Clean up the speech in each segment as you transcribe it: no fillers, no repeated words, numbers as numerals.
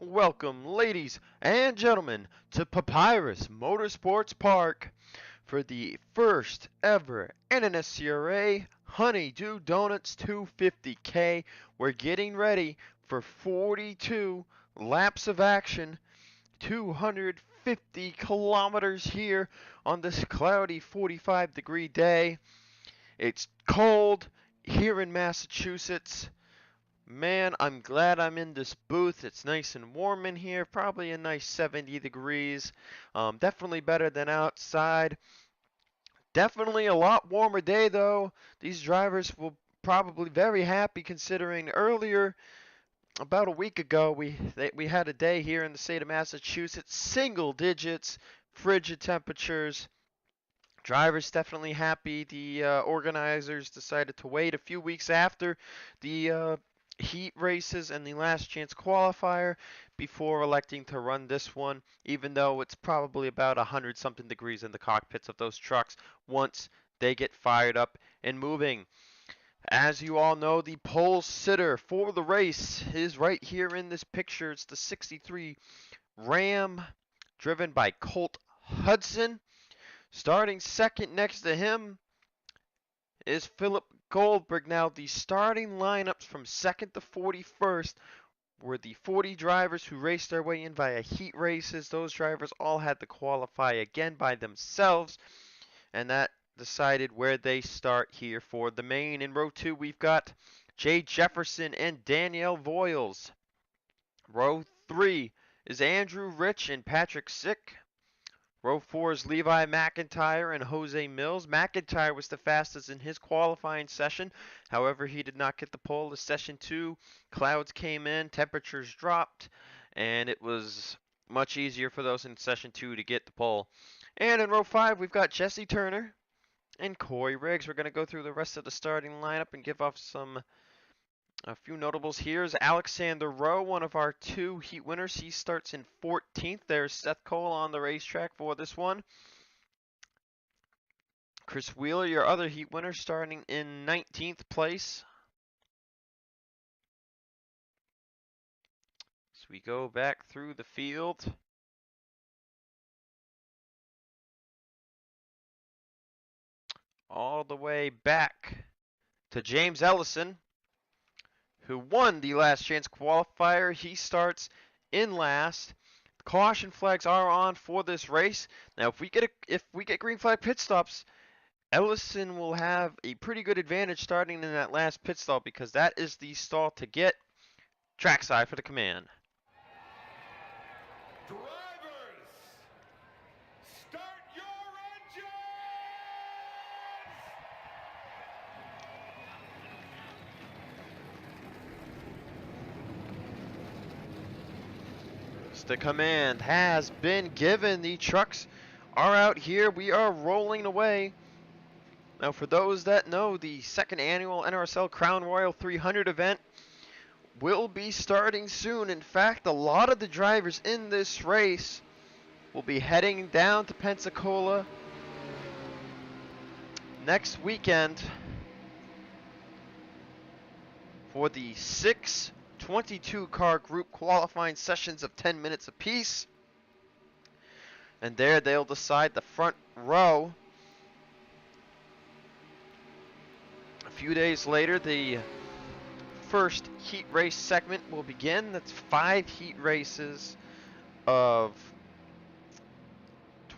Welcome, ladies and gentlemen, to Papyrus Motorsports Park for the first ever NNSCRA Honey Dew Donuts 250K. We're getting ready for 42 laps of action, 250 kilometers here on this cloudy 45-degree day. It's cold here in Massachusetts. Man, I'm glad I'm in this booth. It's nice and warm in here, probably a nice 70 degrees. Definitely better than outside. Definitely a lot warmer day though. These drivers will probably very happy considering earlier, about a week ago, we had a day here in the state of Massachusetts, single digits, frigid temperatures. Drivers definitely happy. The organizers decided to wait a few weeks after the heat races and the last chance qualifier before electing to run this one, even though it's probably about 100 something degrees in the cockpits of those trucks once they get fired up and moving. As you all know, the pole sitter for the race is right here in this picture. It's the 63 Ram driven by Colt Hudson. Starting second next to him is Philip Goldberg. Now, the starting lineups from second to 41st were the 40 drivers who raced their way in via heat races. Those drivers all had to qualify again by themselves, and that decided where they start here for the main. In row 2, we've got Jay Jefferson and Danielle Voiles. Row 3 is Andrew Rich and Patrick Sick. Row 4 is Levi McIntyre and Jose Mills. McIntyre was the fastest in his qualifying session. However, he did not get the pole. The session 2, clouds came in, temperatures dropped, and it was much easier for those in session 2 to get the pole. And in row 5, we've got Jesse Turner and Corey Riggs. We're going to go through the rest of the starting lineup and give off a few notables here is Alexander Rowe, one of our 2 heat winners. He starts in 14th. There's Seth Cole on the racetrack for this one. Chris Wheeler, your other heat winner, starting in 19th place. So we go back through the field. All the way back to James Ellison, who won the last chance qualifier. He starts in last. Caution flags are on for this race. Now, if we get green flag pit stops, Ellison will have a pretty good advantage starting in that last pit stall because that is the stall to get. Trackside for the command. Drivers, start your engines! The command has been given. The trucks are out here. We are rolling away. Now, for those that know, the second annual NRSL Crown Royal 300 event will be starting soon. In fact, a lot of the drivers in this race will be heading down to Pensacola next weekend for the 6 22-car group qualifying sessions of 10 minutes apiece. And there they'll decide the front row. A few days later, the first heat race segment will begin. That's 5 heat races of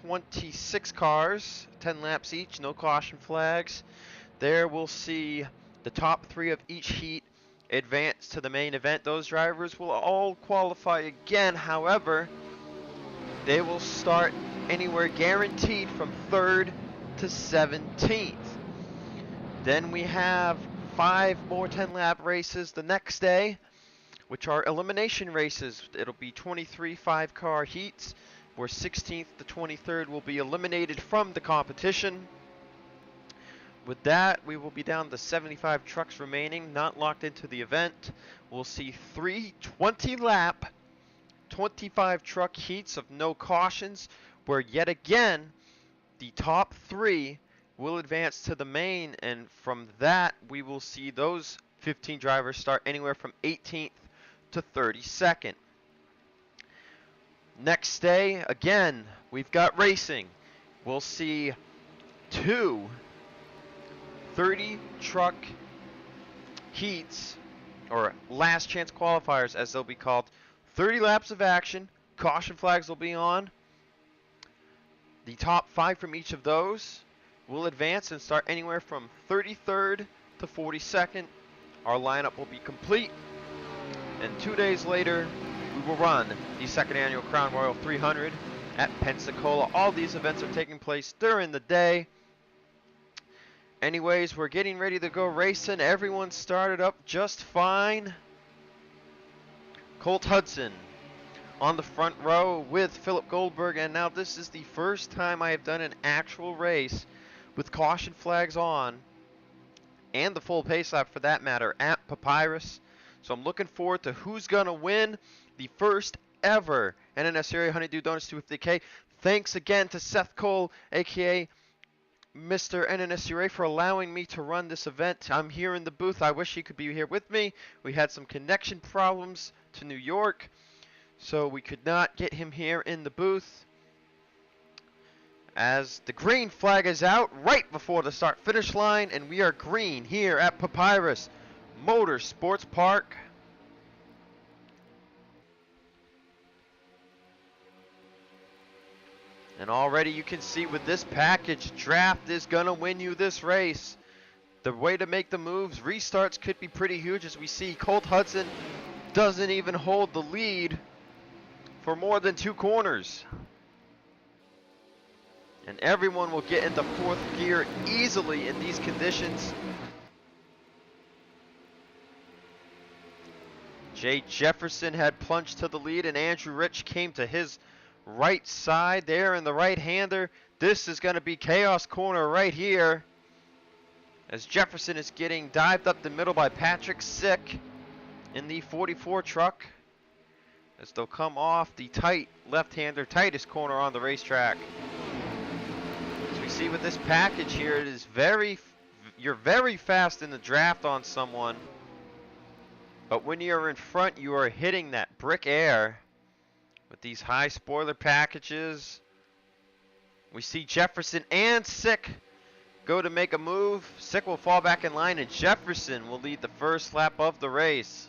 26 cars, 10 laps each, no caution flags. There we'll see the top 3 of each heat advance to the main event. Those drivers will all qualify again. However, they will start anywhere guaranteed from 3rd to 17th. Then we have 5 more 10-lap races the next day, which are elimination races. It'll be 23 5-car heats, where 16th to 23rd will be eliminated from the competition. With that, we will be down to 75 trucks remaining, not locked into the event. We'll see 3 20-lap, 25 truck heats of no cautions, where yet again, the top 3 will advance to the main, and from that, we will see those 15 drivers start anywhere from 18th to 32nd. Next day, again, we've got racing. We'll see two 30 truck heats, or last chance qualifiers as they'll be called. 30 laps of action. Caution flags will be on. The top 5 from each of those will advance and start anywhere from 33rd to 42nd. Our lineup will be complete. And 2 days later, we will run the second annual Crown Royal 300 at Pensacola. All these events are taking place during the day. Anyways, we're getting ready to go racing. Everyone started up just fine. Colt Hudson on the front row with Philip Goldberg, and now this is the first time I have done an actual race with caution flags on, and the full pace lap for that matter, at Papyrus. So I'm looking forward to who's going to win the first ever NNSCRA Honey Dew Donuts 250K. Thanks again to Seth Cole, aka Mr. NNSCRA, for allowing me to run this event. I'm here in the booth. I wish he could be here with me. We had some connection problems to New York, so we could not get him here in the booth. As the green flag is out right before the start finish line, and we are green here at Papyrus Motorsports Park. And already you can see with this package, draft is going to win you this race. The way to make the moves, restarts could be pretty huge, as we see Colt Hudson doesn't even hold the lead for more than 2 corners. And everyone will get into 4th gear easily in these conditions. Jay Jefferson had plunged to the lead, and Andrew Rich came to his right side there in the right-hander. This is going to be chaos corner right here, as Jefferson is getting dived up the middle by Patrick Sick in the 44 truck, as they'll come off the tight left-hander, tightest corner on the racetrack. As we see with this package here, it is you're very fast in the draft on someone, but when you're in front, you are hitting that brick air with these high spoiler packages. We see Jefferson and Sick go to make a move. Sick will fall back in line, and Jefferson will lead the first lap of the race.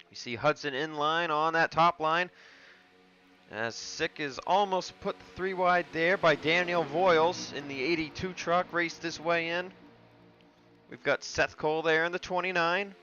We see Hudson in line on that top line, as Sick is almost put 3 wide there by Daniel Voiles in the 82 truck, raced this way in. We've got Seth Cole there in the 29.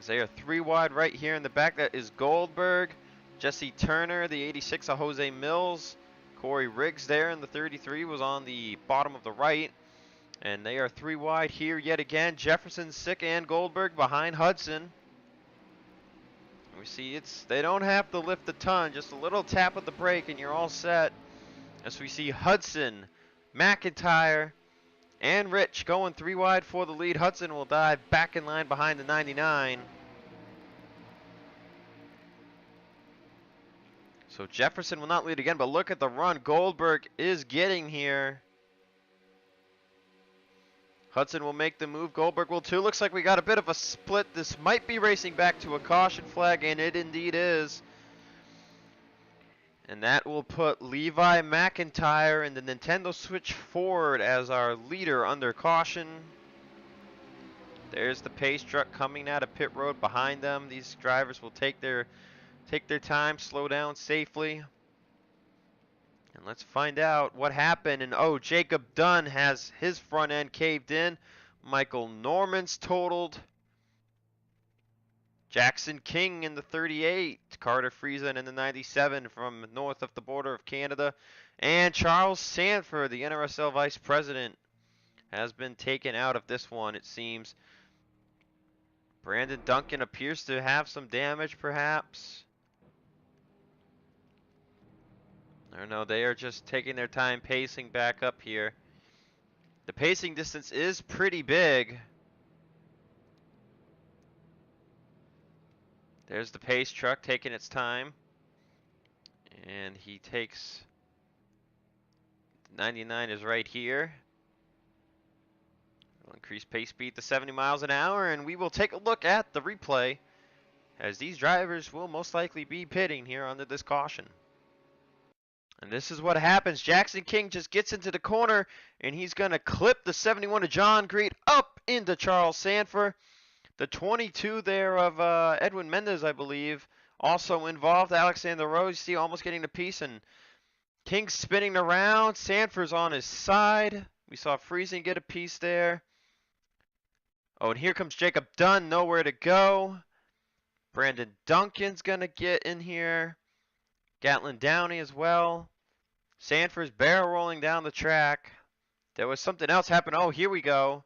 They are 3 wide right here in the back. That is Goldberg, Jesse Turner, the 86 of Jose Mills. Corey Riggs there in the 33 was on the bottom of the right. And they are 3 wide here yet again. Jefferson, Sick, and Goldberg behind Hudson. We see they don't have to lift a ton, just a little tap of the brake and you're all set. As we see Hudson, McIntyre, and Rich going 3 wide for the lead. Hudson will dive back in line behind the 99. So Jefferson will not lead again, but look at the run Goldberg is getting here. Hudson will make the move. Goldberg will too. Looks like we got a bit of a split. This might be racing back to a caution flag, and it indeed is. And that will put Levi McIntyre and the Nintendo Switch forward as our leader under caution. There's the pace truck coming out of pit road behind them. These drivers will take their time, slow down safely. And let's find out what happened. And oh, Jacob Dunn has his front end caved in. Michael Norman's totaled. Jackson King in the 38. Carter Friesen in the 97 from north of the border of Canada. And Charles Sanford, the NRSL Vice President, has been taken out of this one, it seems. Brandon Duncan appears to have some damage, perhaps. I don't know, they are just taking their time pacing back up here. The pacing distance is pretty big. There's the pace truck taking its time. And he takes 99 is right here. We'll increase pace speed to 70 miles an hour, and we will take a look at the replay, as these drivers will most likely be pitting here under this caution. And this is what happens. Jackson King just gets into the corner, and he's going to clip the 71 of John Greed up into Charles Sanford. The 22 there of Edwin Mendez, I believe, also involved. Alexander Rowe, you see, almost getting the piece, and King spinning around. Sanford's on his side. We saw Friesen get a piece there. Oh, and here comes Jacob Dunn, nowhere to go. Brandon Duncan's going to get in here. Gatlin Downey as well. Sanford's barrel rolling down the track. There was something else happen. Oh, here we go.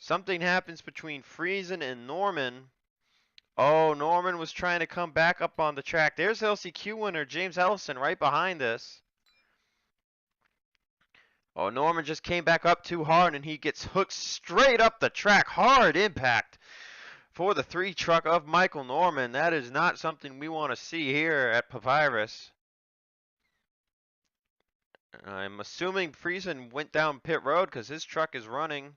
Something happens between Friesen and Norman. Oh, Norman was trying to come back up on the track. There's LCQ winner James Ellison right behind this. Oh, Norman just came back up too hard, and he gets hooked straight up the track. Hard impact for the 3 truck of Michael Norman. That is not something we want to see here at Papyrus. I'm assuming Friesen went down pit road because his truck is running.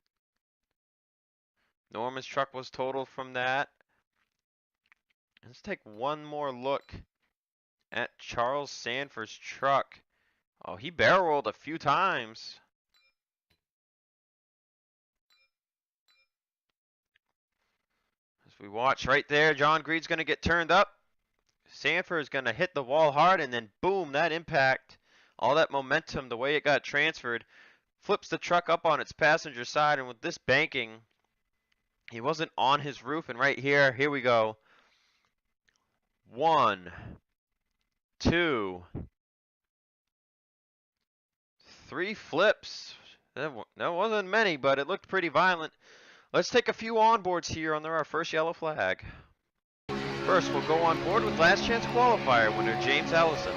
Norman's truck was totaled from that. Let's take one more look at Charles Sanford's truck. Oh, he barrel rolled a few times. As we watch right there, John Greed's going to get turned up. Sanford is going to hit the wall hard, and then boom, that impact, all that momentum, the way it got transferred, flips the truck up on its passenger side, and with this banking, he wasn't on his roof, and right here we go. 1, 2, 3 flips. That wasn't many, but it looked pretty violent. Let's take a few onboards here under our first yellow flag. First, we'll go on board with last chance qualifier winner James Ellison.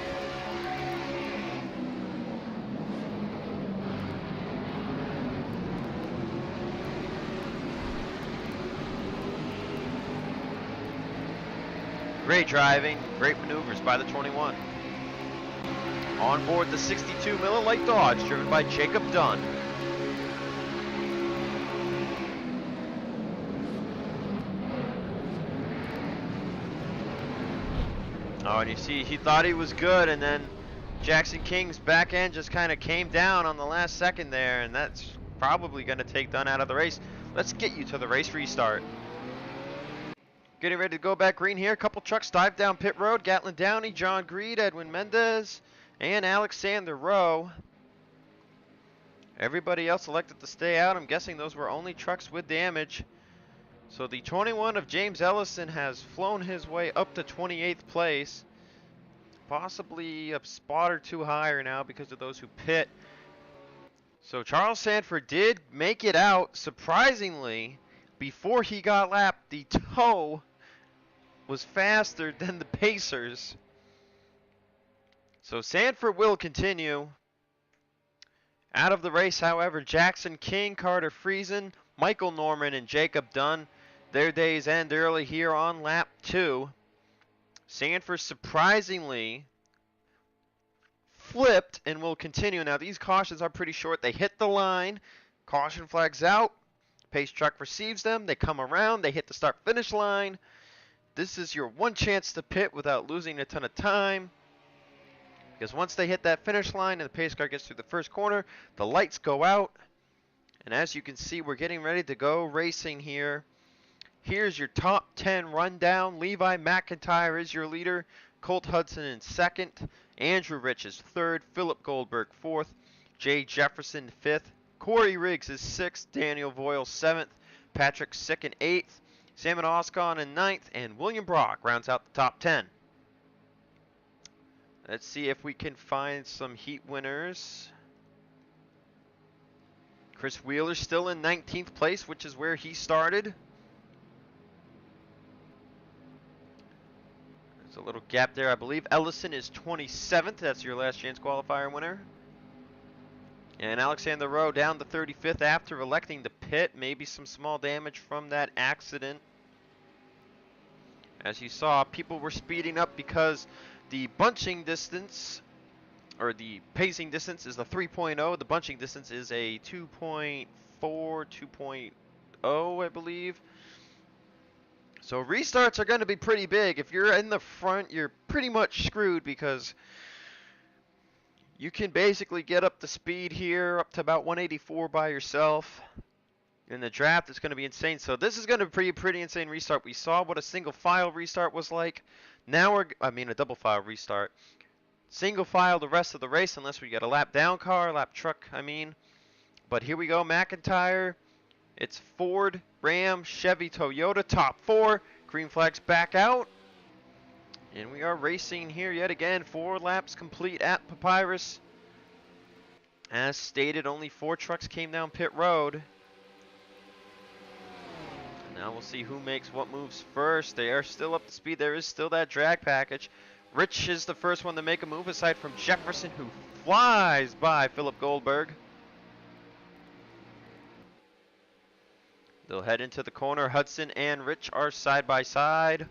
Great driving, great maneuvers by the 21. On board the 62 Miller Lite Dodge, driven by Jacob Dunn. Oh, and you see, he thought he was good, and then Jackson King's back end just kind of came down on the last second there, and that's probably going to take Dunn out of the race. Let's get you to the race restart. Getting ready to go back green here. A couple trucks dive down pit road. Gatlin Downey, John Greed, Edwin Mendez, and Alexander Rowe. Everybody else elected to stay out. I'm guessing those were only trucks with damage. So the 21 of James Ellison has flown his way up to 28th place. Possibly a spot or two higher now because of those who pit. So Charles Sanford did make it out, surprisingly. Before he got lapped, the tow was faster than the Pacers. So Sanford will continue. Out of the race, however, Jackson King, Carter Friesen, Michael Norman, and Jacob Dunn. Their days end early here on lap 2. Sanford surprisingly flipped and will continue. Now these cautions are pretty short. They hit the line, caution flags out. Pace truck receives them, they come around, they hit the start finish line. This is your one chance to pit without losing a ton of time. Because once they hit that finish line and the pace car gets through the first corner, the lights go out. And as you can see, we're getting ready to go racing here. Here's your top 10 rundown. Levi McIntyre is your leader. Colt Hudson in second. Andrew Rich is third. Philip Goldberg fourth. Jay Jefferson fifth. Corey Riggs is 6th, Daniel Voyle 7th, Patrick Sick in 8th, Salmon Oscon in 9th, and William Brock rounds out the top 10. Let's see if we can find some heat winners. Chris Wheeler still in 19th place, which is where he started. There's a little gap there. I believe Ellison is 27th. That's your last chance qualifier winner. And Alexander Rowe down to 35th after electing to pit. Maybe some small damage from that accident. As you saw, people were speeding up because the bunching distance or the pacing distance is the 3.0. The bunching distance is a 2.4, 2.0, I believe. So restarts are going to be pretty big. If you're in the front, you're pretty much screwed because you can basically get up to speed here up to about 184 by yourself. In the draft, it's going to be insane. So this is going to be a pretty insane restart. We saw what a single file restart was like. Now a double file restart. Single file the rest of the race unless we get a lap down car, lap truck, I mean. But here we go, McIntyre. It's Ford, Ram, Chevy, Toyota, top 4. Green flags back out. And we are racing here yet again. 4 laps complete at Papyrus. As stated, only 4 trucks came down pit road. Now we'll see who makes what moves first. They are still up to speed. There is still that drag package. Rich is the first one to make a move aside from Jefferson, who flies by Philip Goldberg. They'll head into the corner. Hudson and Rich are side by side.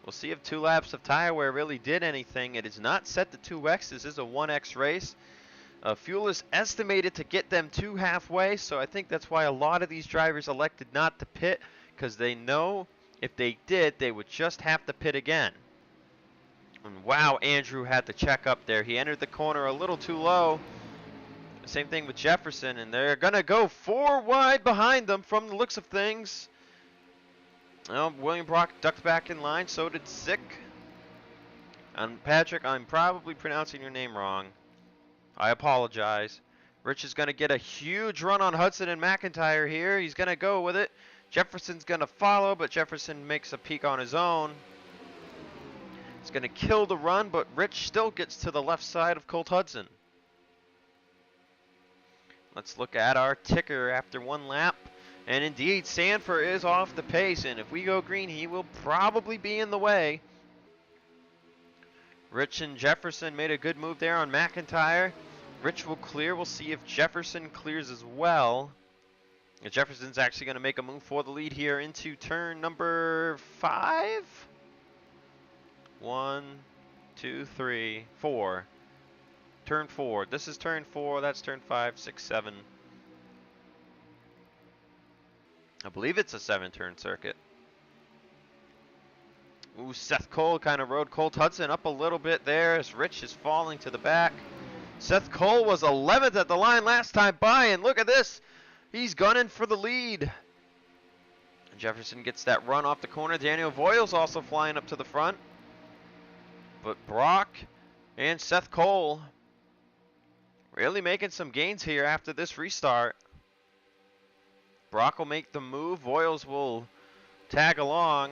We'll see if 2 laps of tire wear really did anything. It is not set to 2x. This is a 1x race. Fuel is estimated to get them to halfway, so I think that's why a lot of these drivers elected not to pit, because they know if they did, they would just have to pit again. And wow, Andrew had to check up there. He entered the corner a little too low. Same thing with Jefferson, and they're going to go 4 wide behind them from the looks of things. Well, William Brock ducked back in line, so did Sick. And Patrick, I'm probably pronouncing your name wrong. I apologize. Rich is going to get a huge run on Hudson and McIntyre here. He's going to go with it. Jefferson's going to follow, but Jefferson makes a peek on his own. He's going to kill the run, but Rich still gets to the left side of Colt Hudson. Let's look at our ticker after 1 lap. And indeed, Sanford is off the pace, and if we go green, he will probably be in the way. Rich and Jefferson made a good move there on McIntyre. Rich will clear. We'll see if Jefferson clears as well. And Jefferson's actually going to make a move for the lead here into turn number 5. 1, 2, 3, 4. Turn 4. This is turn 4. That's turn 5, 6, 7. I believe it's a 7-turn circuit. Ooh, Seth Cole kind of rode Colt Hudson up a little bit there as Rich is falling to the back. Seth Cole was 11th at the line last time by, and look at this. He's gunning for the lead. Jefferson gets that run off the corner. Daniel Voiles also flying up to the front. But Brock and Seth Cole really making some gains here after this restart. Brock will make the move. Voiles will tag along.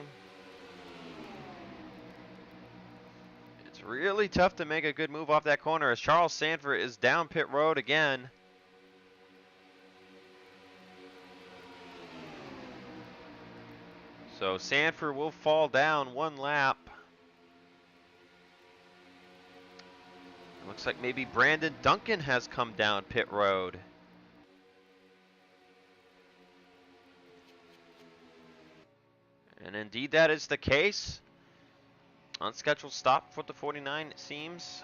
It's really tough to make a good move off that corner as Charles Sanford is down pit road again. So Sanford will fall down 1 lap. Looks like maybe Brandon Duncan has come down pit road. And indeed that is the case. Unscheduled stop for the 49, it seems.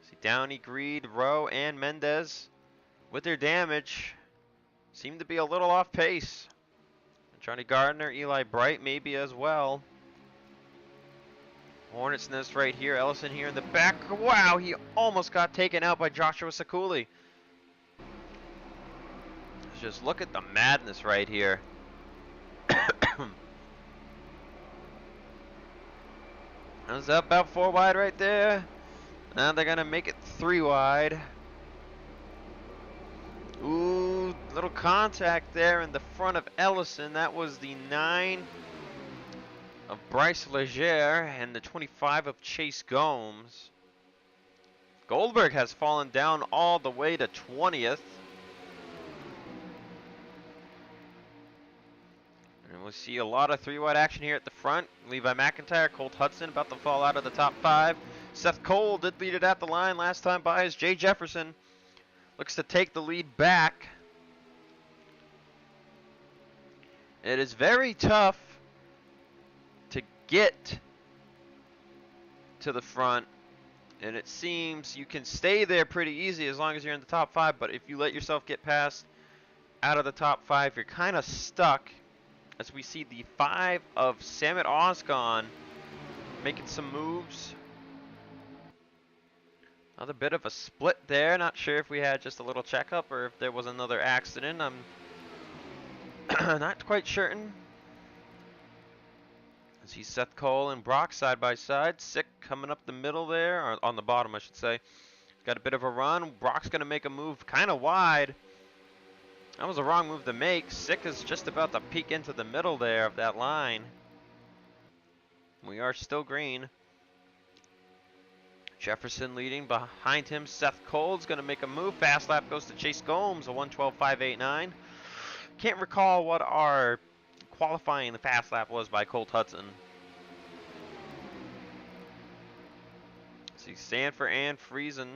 See Downey, Greed, Rowe, and Mendez with their damage seem to be a little off pace. Johnny Gardner, Eli Bright maybe as well. Hornet's Nest right here. Ellison here in the back. Wow, he almost got taken out by Joshua Sakuli. Just look at the madness right here. Is that about 4 wide right there? Now they're gonna make it 3 wide. Ooh, little contact there in the front of Ellison. That was the 9 of Bryce Leger and the 25 of Chase Gomes. Goldberg has fallen down all the way to 20th. And we'll see a lot of 3 wide action here at the front. Levi McIntyre, Colt Hudson about to fall out of the top 5. Seth Cole did lead it at the line last time by as Jay Jefferson looks to take the lead back. It is very tough to get to the front. And it seems you can stay there pretty easy as long as you're in the top 5. But if you let yourself get past out of the top 5, you're kind of stuck. As we see the 5 of Samit Oskan making some moves. Another bit of a split there. Not sure if we had just a little checkup or if there was another accident. I'm not quite certain. As he Seth Cole and Brock side by side. Sick coming up the middle there, or on the bottom I should say. Got a bit of a run. Brock's going to make a move kind of wide. That was a wrong move to make. Sick is just about to peek into the middle there of that line. We are still green. Jefferson leading behind him. Seth Cole's going to make a move. Fast lap goes to Chase Gomes, a 1:12.589. Can't recall what our qualifying the fast lap was by Colt Hudson. See Sanford and Friesen,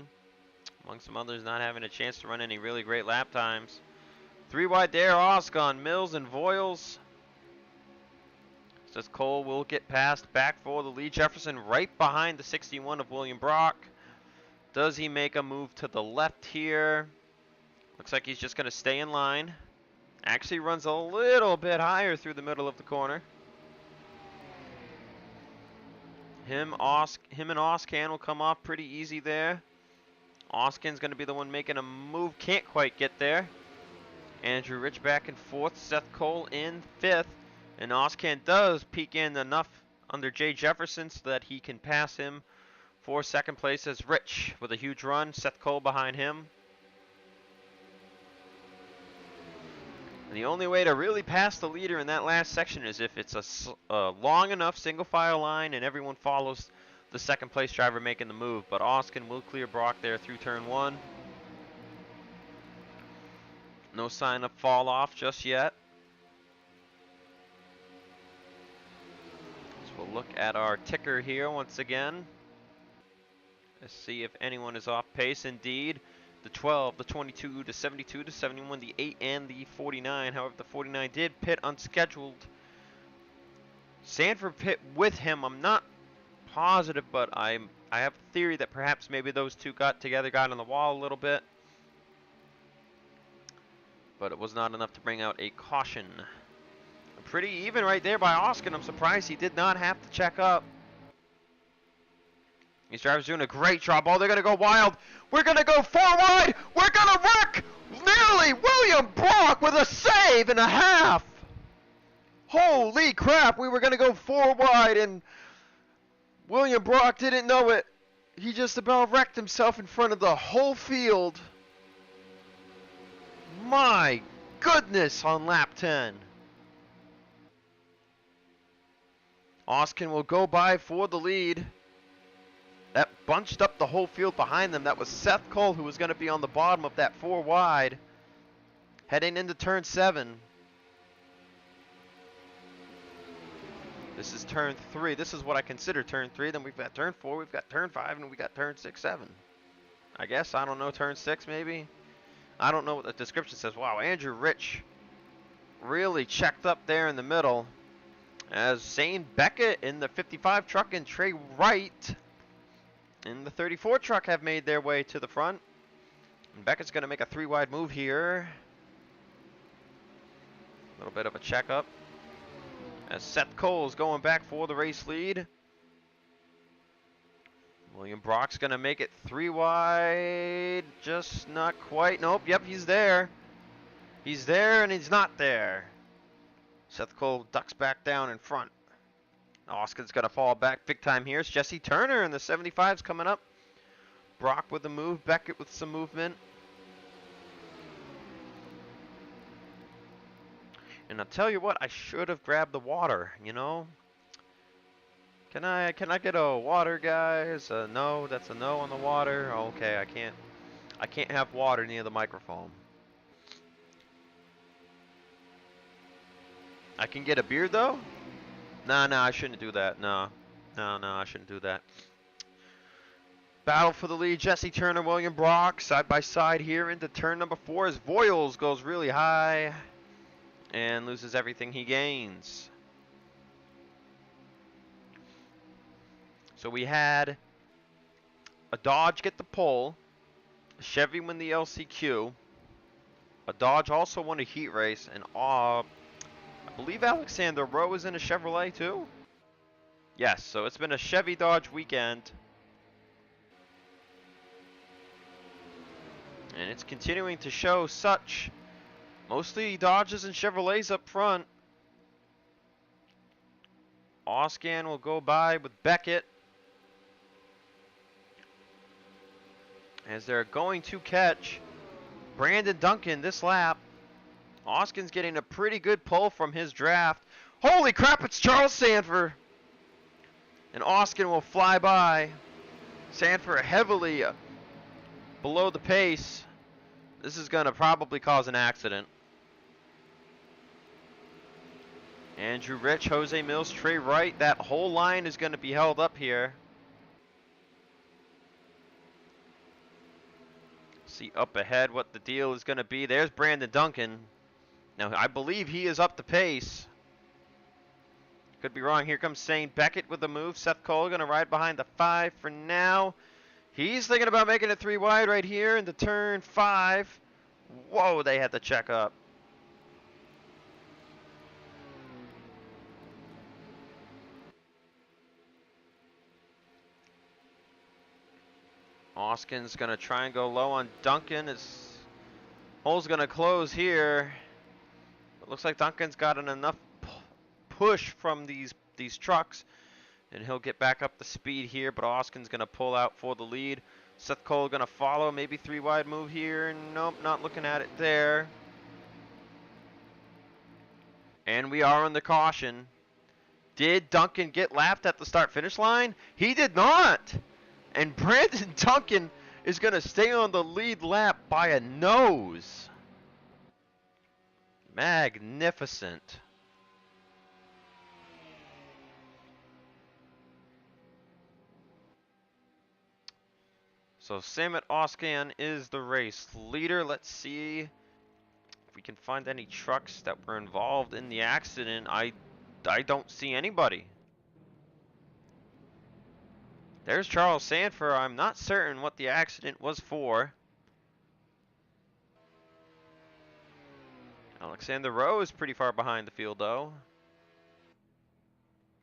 among some others, not having a chance to run any really great lap times. 3 wide there, Oskan, Mills, and Voiles. Says Cole will get past back for the lead. Jefferson right behind the 61 of William Brock. Does he make a move to the left here? Looks like he's just going to stay in line. Actually runs a little bit higher through the middle of the corner. Him and Oskan will come off pretty easy there. Oskan's going to be the one making a move. Can't quite get there. Andrew Rich back and forth. Seth Cole in 5th. And Oskan does peek in enough under Jay Jefferson so that he can pass him for 2nd place as Rich with a huge run. Seth Cole behind him. And the only way to really pass the leader in that last section is if it's a long enough single file line and everyone follows the 2nd place driver making the move. But Oskan will clear Brock there through turn 1. No sign of fall off just yet. We'll look at our ticker here once again. Let's see if anyone is off pace. Indeed, the 12, the 22, the 72, the 71, the 8, and the 49. However, the 49 did pit unscheduled. Sanford pit with him. I'm not positive, but I have a theory that perhaps maybe those two got together, got on the wall a little bit. But it was not enough to bring out a caution. Pretty even right there by Oskan. I'm surprised he did not have to check up. These drivers doing a great job. Oh, they're going to go wild. We're going to go 4 wide. We're going to wreck nearly William Brock with a save and a half. Holy crap. We were going to go 4 wide and William Brock didn't know it. He just about wrecked himself in front of the whole field. My goodness on lap 10. Oskan will go by for the lead. That bunched up the whole field behind them. That was Seth Cole who was going to be on the bottom of that 4 wide. Heading into turn 7. This is turn 3. This is what I consider turn 3. Then we've got turn 4, we've got turn 5, and we got turn 6, 7. I guess, I don't know, turn 6 maybe? I don't know what the description says. Wow, Andrew Rich really checked up there in the middle. As Zane Beckett in the 55 truck and Trey Wright in the 34 truck have made their way to the front. And Beckett's going to make a 3 wide move here. A little bit of a checkup. As Seth Cole's going back for the race lead. William Brock's going to make it 3 wide. Just not quite. Nope. Yep, he's there. He's there and he's not there. Seth Cole ducks back down in front. Oskan's going to fall back big time here. It's Jesse Turner and the 75's coming up. Brock with the move. Beckett with some movement. And I'll tell you what, I should have grabbed the water, you know. Can I get a water, guys? No, that's a no on the water. Okay, I can't have water near the microphone. I can get a beer though? Nah, I shouldn't do that. No, I shouldn't do that. Battle for the lead, Jesse Turner, William Brock, side by side here into turn number 4 as Voiles goes really high and loses everything he gains. So we had a Dodge get the pole, a Chevy win the LCQ, a Dodge also won a heat race, and I believe Alexander Rowe is in a Chevrolet too? Yes, so it's been a Chevy Dodge weekend. And it's continuing to show such. Mostly Dodges and Chevrolets up front. Oscan will go by with Beckett. As they're going to catch Brandon Duncan this lap. Oskin's getting a pretty good pull from his draft. Holy crap, it's Charles Sanford! And Oskin will fly by. Sanford heavily below the pace. This is going to probably cause an accident. Andrew Rich, Jose Mills, Trey Wright. That whole line is going to be held up here. See up ahead what the deal is going to be. There's Brandon Duncan. Now, I believe he is up the pace. Could be wrong. Here comes Shane Beckett with the move. Seth Cole going to ride behind the 5 for now. He's thinking about making it 3 wide right here into turn 5. Whoa, they had to check up. Oskin's going to try and go low on Duncan. His hole's going to close here. It looks like Duncan's got enough push from these trucks, and he'll get back up the speed here, but Oskin's going to pull out for the lead. Seth Cole going to follow, maybe 3 wide move here. Nope, not looking at it there. And we are on the caution. Did Duncan get lapped at the start-finish line? He did not! And Brandon Duncan is going to stay on the lead lap by a nose. Magnificent. So Samet Oskan is the race leader. Let's see if we can find any trucks that were involved in the accident. I don't see anybody. There's Charles Sanford. I'm not certain what the accident was for. Alexander Rowe is pretty far behind the field though.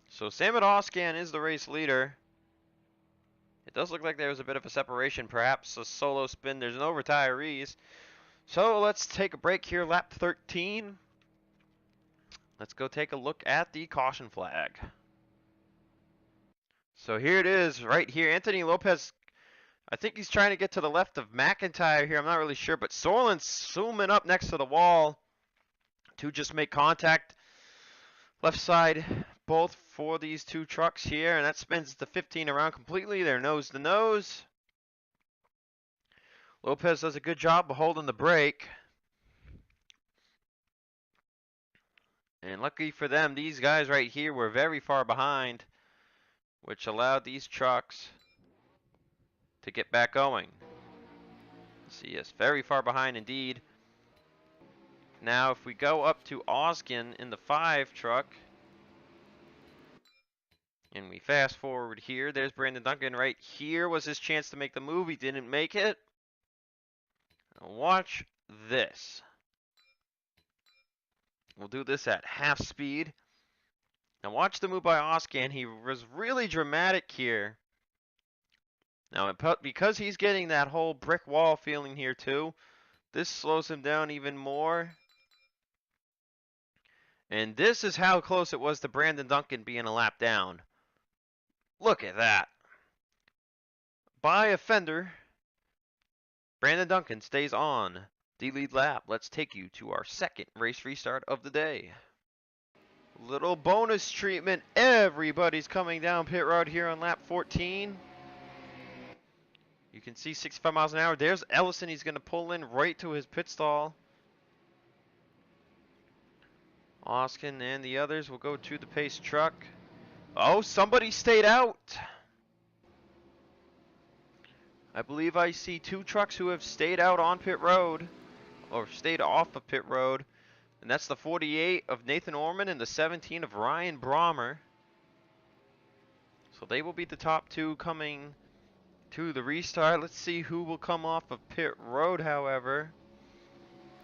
So Samet Oskan is the race leader. It does look like there was a bit of a separation, perhaps a solo spin. There's no retirees. So let's take a break here, lap 13. Let's go take a look at the caution flag. So here it is, right here. Anthony Lopez, I think he's trying to get to the left of McIntyre here. I'm not really sure, but Sorlin's zooming up next to the wall to just make contact. Left side, both for these 2 trucks here, and that spins the 15 around completely. They're nose to nose. Lopez does a good job of holding the brake. And lucky for them, these guys right here were very far behind, which allowed these trucks to get back going. See, yes, very far behind indeed. Now, if we go up to Oskin in the 5 truck, and we fast forward here, there's Brandon Duncan right here. Was his chance to make the move. He didn't make it. Now watch this. We'll do this at half speed. Now watch the move by Oscan. He was really dramatic here. Now, because he's getting that whole brick wall feeling here too, this slows him down even more. And this is how close it was to Brandon Duncan being a lap down. Look at that. By a fender, Brandon Duncan stays on the lead lap. Let's take you to our second race restart of the day. Little bonus treatment. Everybody's coming down pit road here on lap 14. You can see 65 miles an hour. There's Ellison. He's going to pull in right to his pit stall. Oskin and the others will go to the pace truck. Oh, somebody stayed out. I believe I see 2 trucks who have stayed out on pit road, or stayed off of pit road. And that's the 48 of Nathan Orman and the 17 of Ryan Brommer. So So they will be the top two coming to the restart. Let's see who will come off of pit road, however.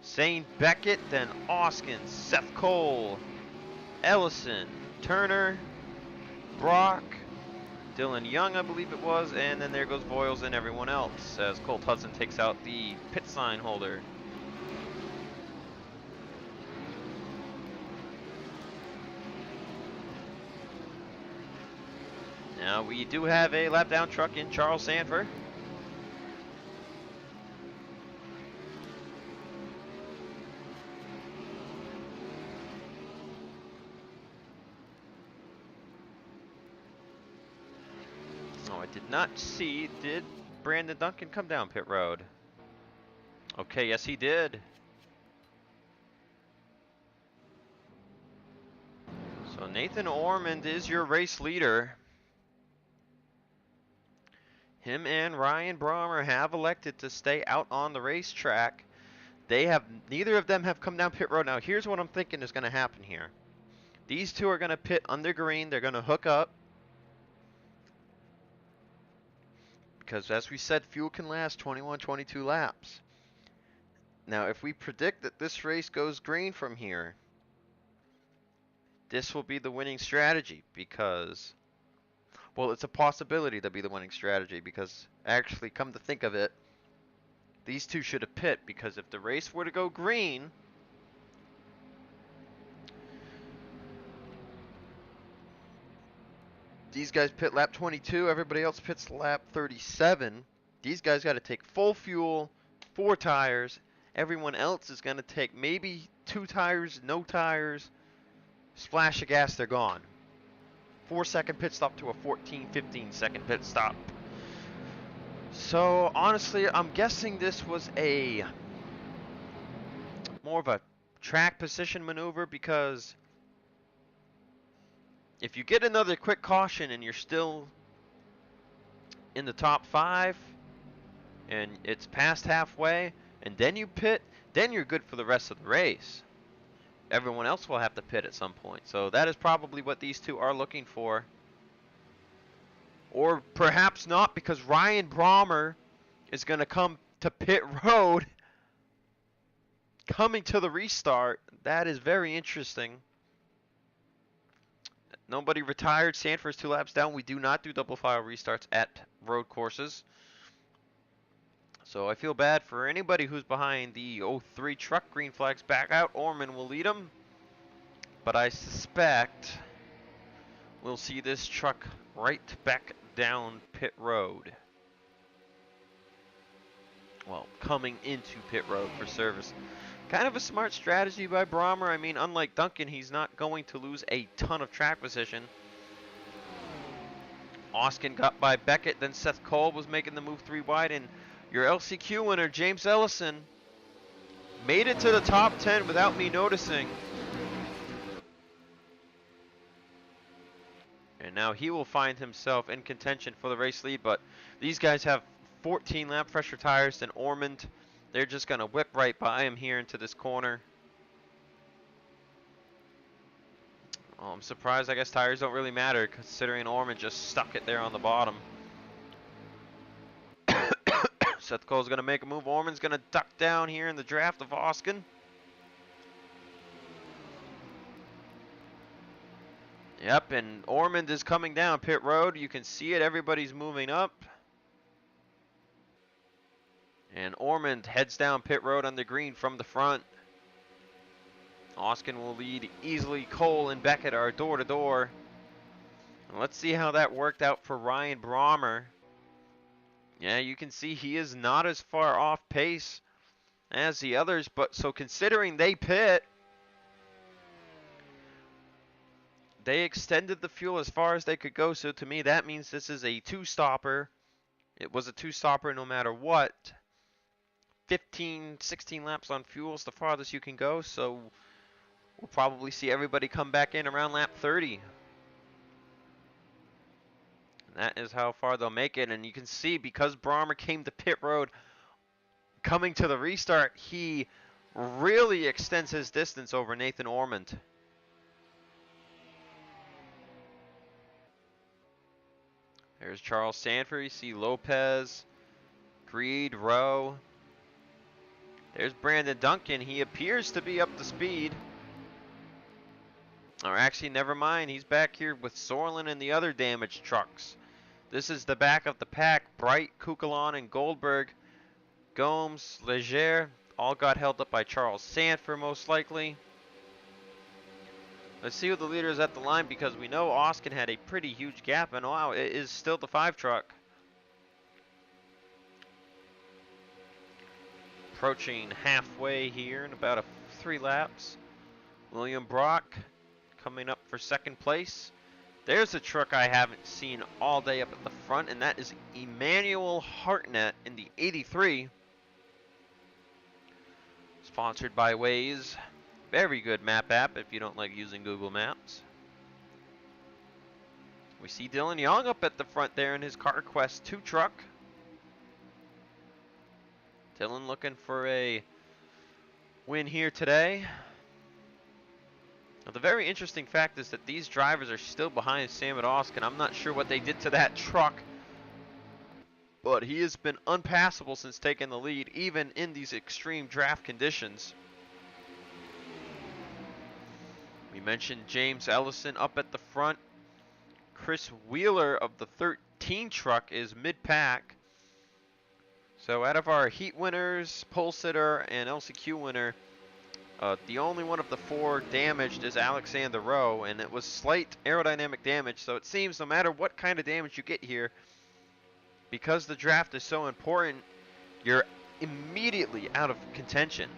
Zane Beckett, then Oskin, Seth Cole, Ellison, Turner, Brock, Dylan Young, I believe it was, and then there goes Voiles and everyone else as Colt Hudson takes out the pit sign holder. Now we do have a lap down truck in Charles Sanford. Oh, I did not see, did Brandon Duncan come down pit road? Okay, yes he did. So Nathan Ormond is your race leader. Him and Ryan Brommer have elected to stay out on the racetrack. Neither of them have come down pit road. Now here's what I'm thinking is going to happen here. These two are going to pit under green. They're going to hook up. Because as we said, fuel can last 21, 22 laps. Now if we predict that this race goes green from here, this will be the winning strategy because, well, it's a possibility to be the winning strategy because actually, come to think of it, these two should have pit because if the race were to go green, these guys pit lap 22, everybody else pits lap 37. These guys got to take full fuel, 4 tires. Everyone else is going to take maybe 2 tires, no tires, splash of gas, they're gone. 4-second pit stop to a 14, 15-second pit stop. So honestly, I'm guessing this was a more of a track position maneuver because if you get another quick caution and you're still in the top 5 and it's past halfway and then you pit, then you're good for the rest of the race. Everyone else will have to pit at some point. So that is probably what these two are looking for. Or perhaps not, because Ryan Brommer is going to come to pit road coming to the restart. That is very interesting. Nobody retired. Sanford's 2 laps down. We do not do double file restarts at road courses. So I feel bad for anybody who's behind the 03 truck. Green flags back out. Orman will lead them. But I suspect we'll see this truck right back down pit road. Well, coming into pit road for service. Kind of a smart strategy by Brommer. I mean, unlike Duncan, he's not going to lose a ton of track position. Oskin got by Beckett, then Seth Cole was making the move 3 wide, and your LCQ winner, James Ellison, made it to the top 10 without me noticing. And now he will find himself in contention for the race lead, but these guys have 14 lap pressure tires, and Ormond, they're just going to whip right by him here into this corner. Oh, I'm surprised. I guess tires don't really matter considering Ormond just stuck it there on the bottom. Seth Cole's going to make a move. Ormond's going to duck down here in the draft of Oskin. Yep, and Ormond is coming down pit road. You can see it. Everybody's moving up. And Ormond heads down pit road on the green from the front. Oskin will lead easily. Cole and Beckett are door to door. And let's see how that worked out for Ryan Brommer. Yeah, you can see he is not as far off pace as the others, but so considering they pit, they extended the fuel as far as they could go. So to me, that means this is a 2-stopper. It was a 2-stopper no matter what. 15, 16 laps on fuel is the farthest you can go. So we'll probably see everybody come back in around lap 30. And that is how far they'll make it. And you can see because Brommer came to pit road coming to the restart, he really extends his distance over Nathan Ormond. There's Charles Sanford. You see Lopez, Greed, Rowe. There's Brandon Duncan. He appears to be up to speed. Or actually, never mind. He's back here with Sorlin and the other damaged trucks. This is the back of the pack. Bright, Kukulon, and Goldberg. Gomes, Leger, all got held up by Charles Sanford most likely. Let's see who the leader is at the line, because we know Austin had a pretty huge gap, and wow, it is still the 5 truck. Approaching halfway here in about 3 laps. William Brock coming up for 2nd place. There's a truck I haven't seen all day up at the front, and that is Emmanuel Hartnett in the 83. Sponsored by Waze. Very good map app if you don't like using Google Maps. We see Dylan Young up at the front there in his CarQuest 2 truck. Dylan looking for a win here today. Now, the very interesting fact is that these drivers are still behind Sam and Austin. I'm not sure what they did to that truck, but he has been unpassable since taking the lead, even in these extreme draft conditions. We mentioned James Ellison up at the front. Chris Wheeler of the 13 truck is mid-pack. So out of our heat winners, pole sitter, and LCQ winner, the only one of the 4 damaged is Alexander Rowe, and it was slight aerodynamic damage. So it seems no matter what kind of damage you get here, because the draft is so important, you're immediately out of contention.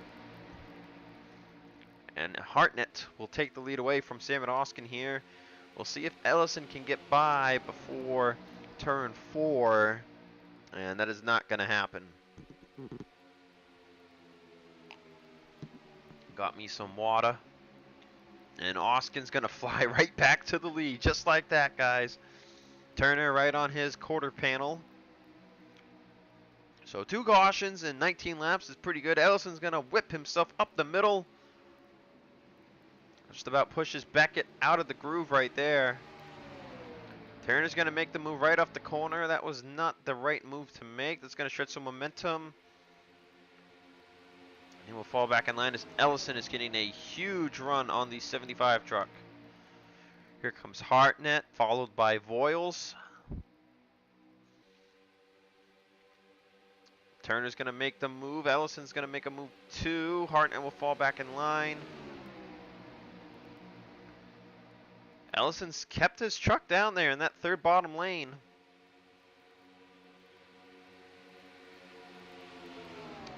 And Hartnett will take the lead away from Sam and Austin here. We'll see if Ellison can get by before turn 4, and that is not going to happen. Got me some water. And Austin's going to fly right back to the lead, just like that, guys. Turner right on his quarter panel. So 2 cautions in 19 laps is pretty good. Ellison's going to whip himself up the middle. Just about pushes Beckett out of the groove right there. Turner's going to make the move right off the corner. That was not the right move to make. That's going to shred some momentum. He will fall back in line as Ellison is getting a huge run on the 75 truck. Here comes Hartnett, followed by Voiles. Turner's going to make the move. Ellison's going to make a move too. Hartnett will fall back in line. Ellison's kept his truck down there in that 3rd bottom lane.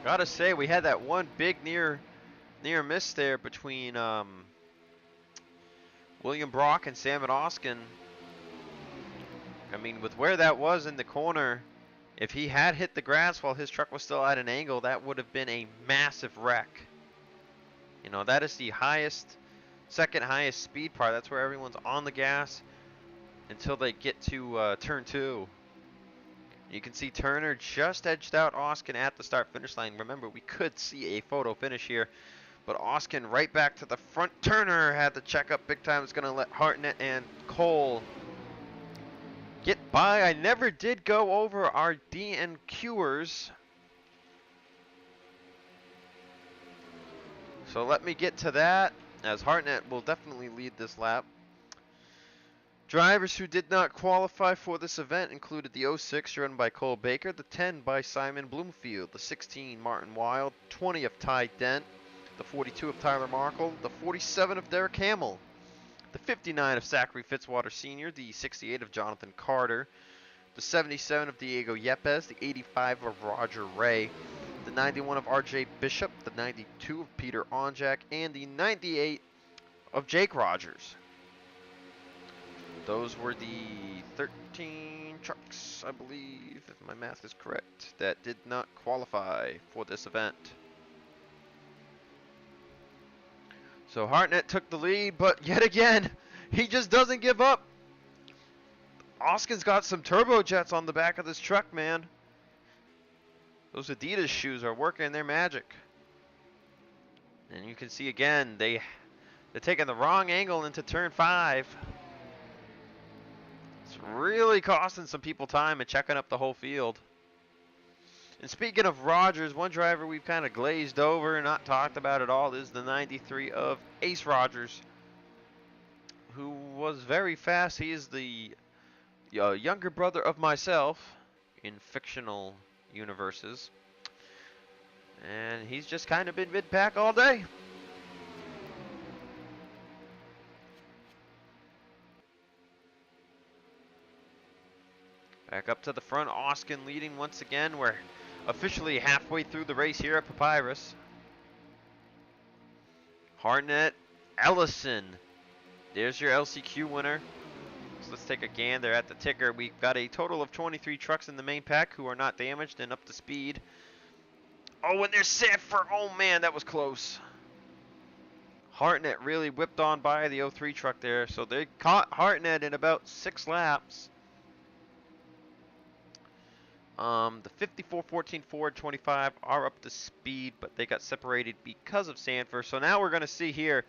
Gotta say, we had that one big near miss there between William Brock and Sam and Austin. I mean, with where that was in the corner, if he had hit the grass while his truck was still at an angle, that would have been a massive wreck. You know, that is the highest, 2nd highest speed part. That's where everyone's on the gas until they get to turn 2. You can see Turner just edged out Austin at the start-finish line. Remember, we could see a photo finish here, but Austin right back to the front. Turner had to check up big time. It's going to let Hartnett and Cole get by. I never did go over our DNQers, so let me get to that, as Hartnett will definitely lead this lap. Drivers who did not qualify for this event included the 06 run by Cole Baker, the 10 by Simon Bloomfield, the 16 Martin Wild, 20 of Ty Dent, the 42 of Tyler Markle, the 47 of Derek Hamill, the 59 of Zachary Fitzwater Sr., the 68 of Jonathan Carter, the 77 of Diego Yepes, the 85 of Roger Ray, the 91 of RJ Bishop, the 92 of Peter Onjak, and the 98 of Jake Rogers. Those were the 13 trucks, I believe, if my math is correct, that did not qualify for this event. So Hartnett took the lead, but yet again, he just doesn't give up. Austin's got some turbojets on the back of this truck, man. Those Adidas shoes are working their magic. And you can see again, they're taking the wrong angle into turn 5. It's really costing some people time and checking up the whole field. And speaking of Rogers, one driver we've kind of glazed over and not talked about at all is the 93 of Ace Rogers, who was very fast. He is the younger brother of myself in fictional universes. And he's just kind of been mid-pack all day. Back up to the front, Oskin leading once again. We're officially halfway through the race here at Papyrus. Hartnett, Ellison. There's your LCQ winner. So let's take a gander at the ticker. We've got a total of 23 trucks in the main pack who are not damaged and up to speed. Oh, and there's Sanford. Oh man, that was close. Hartnett really whipped on by the 03 truck there. So they caught Hartnett in about 6 laps. The 54, 14, Ford, 25 are up to speed, but they got separated because of Sanford. So now we're going to see here.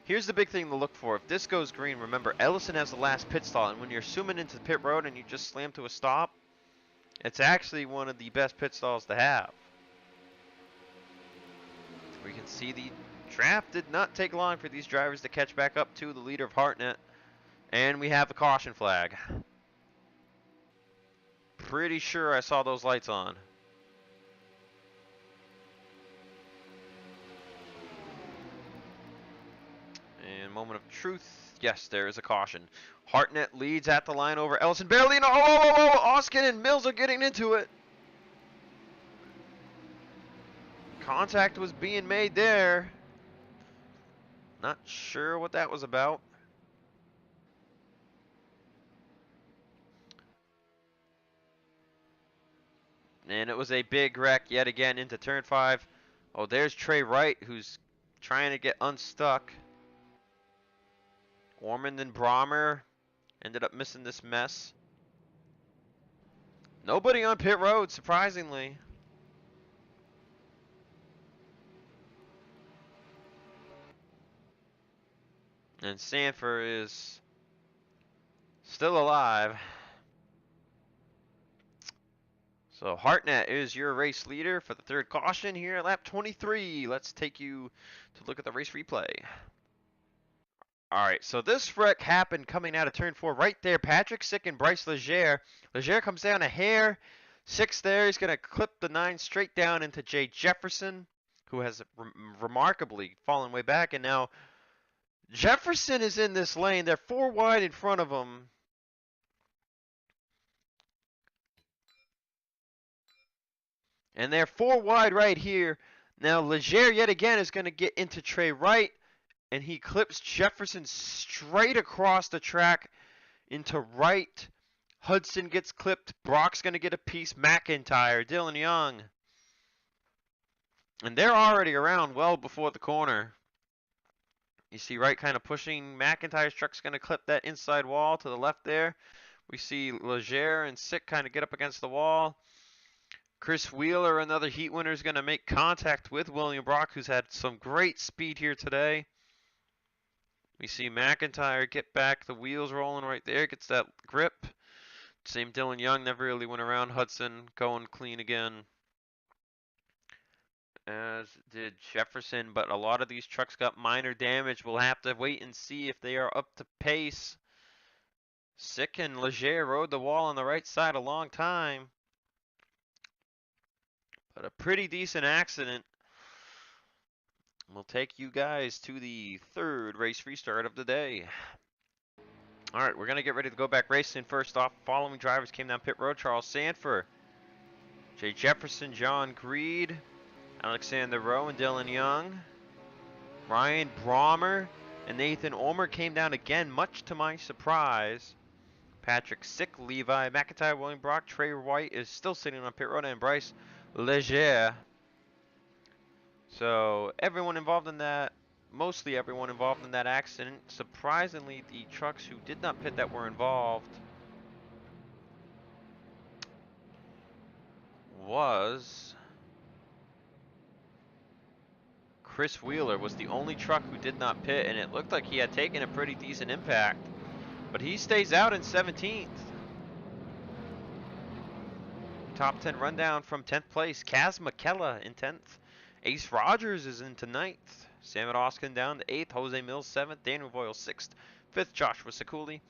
Here's the big thing to look for. If this goes green, remember, Ellison has the last pit stall. And when you're zooming into the pit road and you just slam to a stop, it's actually one of the best pit stalls to have. We can see the draft did not take long for these drivers to catch back up to the leader of Hartnett. And we have the caution flag. Pretty sure I saw those lights on. And moment of truth. Yes, there is a caution. Hartnett leads at the line over Ellison. Barely. No, oh, Oskin and Mills are getting into it. Contact was being made there. Not sure what that was about. And it was a big wreck yet again into turn 5. Oh, there's Trey Wright, who's trying to get unstuck. Ormond and Brommer ended up missing this mess. Nobody on pit road, surprisingly. And Sanford is still alive. So Hartnett is your race leader for the third caution here at lap 23. Let's take you to look at the race replay. Alright, so this wreck happened coming out of turn 4 right there. Patrick Sick and Bryce Leger. Leger comes down a hair. Sick's there. He's going to clip the 9 straight down into Jay Jefferson, who has remarkably fallen way back. And now Jefferson is in this lane. They're 4 wide in front of him. And they're 4 wide right here. Now Leger yet again is going to get into Trey Wright. And he clips Jefferson straight across the track into Wright. Hudson gets clipped. Brock's going to get a piece. McIntyre, Dylan Young. And they're already around well before the corner. You see Wright kind of pushing. McIntyre's truck's going to clip that inside wall to the left there. We see Leger and Sick kind of get up against the wall. Chris Wheeler, another heat winner, is going to make contact with William Brock, who's had some great speed here today. We see McIntyre get back, the wheels rolling right there, gets that grip. Same Dylan Young, never really went around Hudson, going clean again. As did Jefferson, but a lot of these trucks got minor damage. We'll have to wait and see if they are up to pace. Sick and Leger rode the wall on the right side a long time. But a pretty decent accident. We'll take you guys to the third race restart of the day. Alright, we're going to get ready to go back racing. First off, following drivers came down pit road. Charles Sanford, Jay Jefferson, John Greed, Alexander Rowe, and Dylan Young. Ryan Brommer and Nathan Ulmer came down again, much to my surprise. Patrick Sick, Levi McIntyre, William Brock, Trey White is still sitting on pit road, and Bryce Leger. So everyone involved in that, mostly everyone involved in that accident. Surprisingly, the trucks who did not pit that were involved was Chris Wheeler was the only truck who did not pit, and it looked like he had taken a pretty decent impact. But he stays out in 17th. Top 10 rundown from 10th place. Kaz McKella in 10th. Ace Rogers is into 9th. Samet Oskin down to 8th. Jose Mills 7th. Daniel Boyle 6th. 5th, Joshua Sekuli.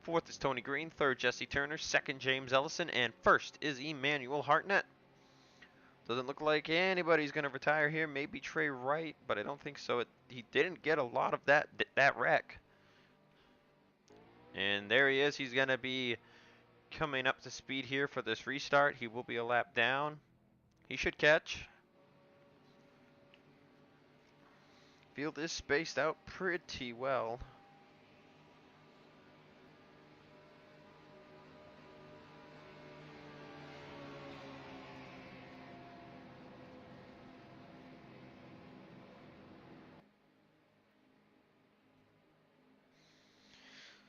4th is Tony Green. 3rd, Jesse Turner. 2nd, James Ellison. And 1st is Emmanuel Hartnett. Doesn't look like anybody's going to retire here. Maybe Trey Wright, but I don't think so. He didn't get a lot of that wreck. And there he is. He's going to be coming up to speed here for this restart. He will be a lap down. He should catch. Field is spaced out pretty well.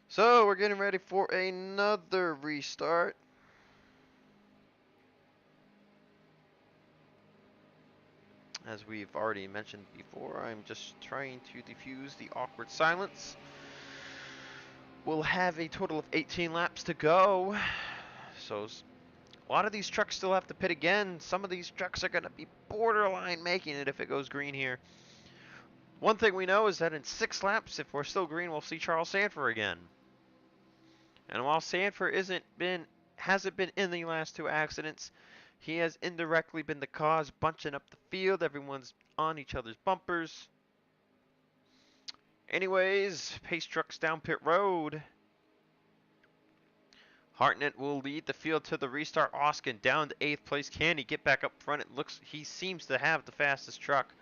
So we're getting ready for another restart. As we've already mentioned before, I'm just trying to diffuse the awkward silence. We'll have a total of 18 laps to go. So a lot of these trucks still have to pit again. Some of these trucks are going to be borderline making it if it goes green here. One thing we know is that in 6 laps, if we're still green, we'll see Charles Sanford again. And while Sanford hasn't been in the last 2 accidents, he has indirectly been the cause, bunching up the field. Everyone's on each other's bumpers. Anyways, pace trucks down pit road. Hartnett will lead the field to the restart. Oskin down to 8th place. Can he get back up front? He seems to have the fastest truck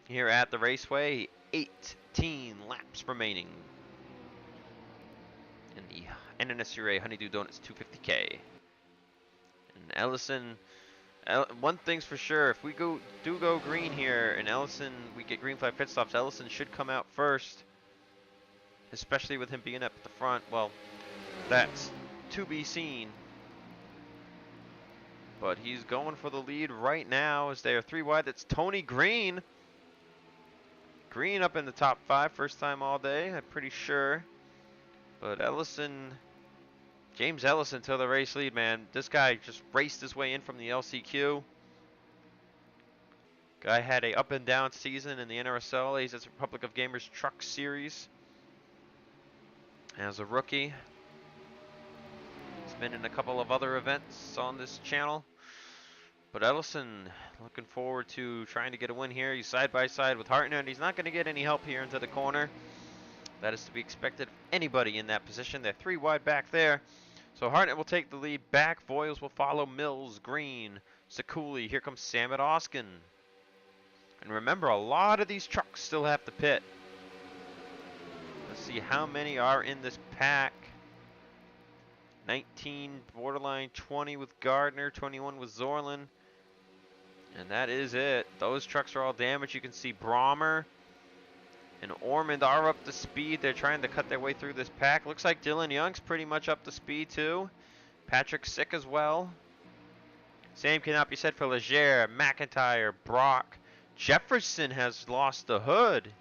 here at the raceway. 18 laps remaining in the NNSCRA Honey Dew Donuts 250K. And Ellison, one thing's for sure, if we do go green here and we get green flag pit stops, Ellison should come out first, especially with him being up at the front. Well, that's to be seen. But he's going for the lead right now as they are 3 wide. That's Tony Green. Green up in the top 5, first time all day, I'm pretty sure. But James Ellison to the race lead, man. This guy just raced his way in from the LCQ. Guy had a up and down season in the NRSL. He's at Republic of Gamers Truck Series as a rookie. He's been in a couple of other events on this channel. But Ellison looking forward to trying to get a win here. He's side by side with Hartnett. He's not going to get any help here into the corner. That is to be expected of anybody in that position. They're 3 wide back there. So Hartnett will take the lead back. Voiles will follow. Mills, Green, Sekuli. Here comes Samet Oskin. And remember, a lot of these trucks still have to pit. Let's see how many are in this pack. 19, borderline 20 with Gardner, 21 with Zorlin. And that is it. Those trucks are all damaged. You can see Brommer and Ormond are up to speed. They're trying to cut their way through this pack. Looks like Dylan Young's pretty much up to speed too. Patrick's sick as well. Same cannot be said for Leger, McIntyre, Brock. Jefferson has lost the hood.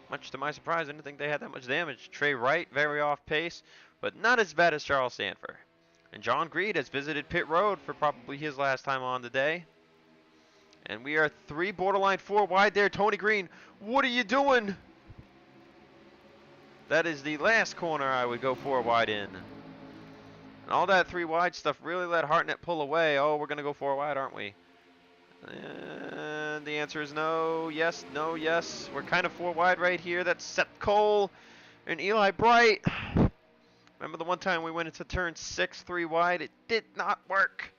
Much to my surprise, I didn't think they had that much damage. Trey Wright, very off pace, but not as bad as Charles Sanford. And John Greed has visited pit road for probably his last time on today. And we are 3, borderline 4 wide there. Tony Green, what are you doing? That is the last corner I would go 4 wide in. And all that 3 wide stuff really let Hartnett pull away. Oh, we're going to go 4 wide, aren't we? And the answer is no, yes, no, yes. We're kind of 4 wide right here. That's Seth Cole and Eli Bright. Remember the one time we went into turn 6, 3 wide? It did not work.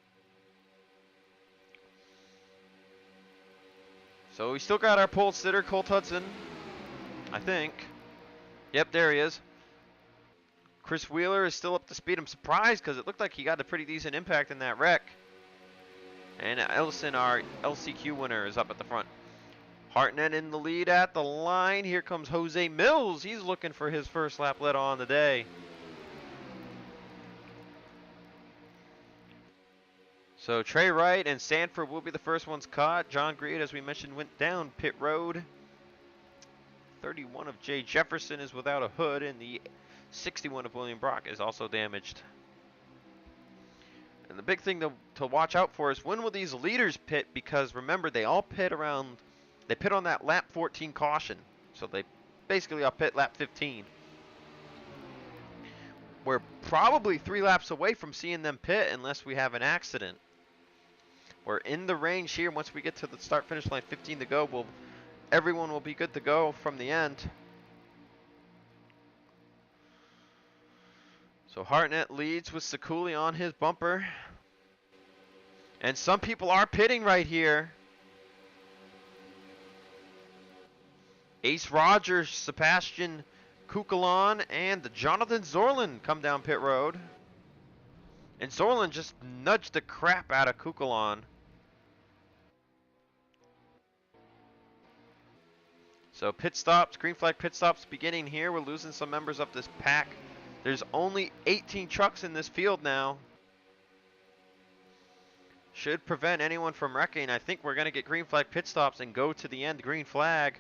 So we still got our pole sitter, Colt Hudson, I think. Yep, there he is. Chris Wheeler is still up to speed. I'm surprised because it looked like he got a pretty decent impact in that wreck. And Ellison, our LCQ winner, is up at the front. Hartnett in the lead at the line. Here comes Jose Mills. He's looking for his first lap led on the day. So Trey Wright and Sanford will be the first ones caught. John Greed, as we mentioned, went down pit road. 31 of Jay Jefferson is without a hood, and the 61 of William Brock is also damaged. And the big thing to watch out for is when will these leaders pit, because remember, they all pit around, they pit on that lap 14 caution. So they basically all pit lap 15. We're probably 3 laps away from seeing them pit unless we have an accident. We're in the range here. Once we get to the start finish line, 15 to go, everyone will be good to go from the end. So Hartnett leads with Sekuli on his bumper. And some people are pitting right here. Ace Rogers, Sebastian Kukulon, and Jonathan Zorlin come down pit road. And Zorlin just nudged the crap out of Kukulon. So pit stops, green flag pit stops beginning here. We're losing some members of this pack. There's only 18 trucks in this field now. Should prevent anyone from wrecking. I think we're going to get green flag pit stops and go to the end green flag.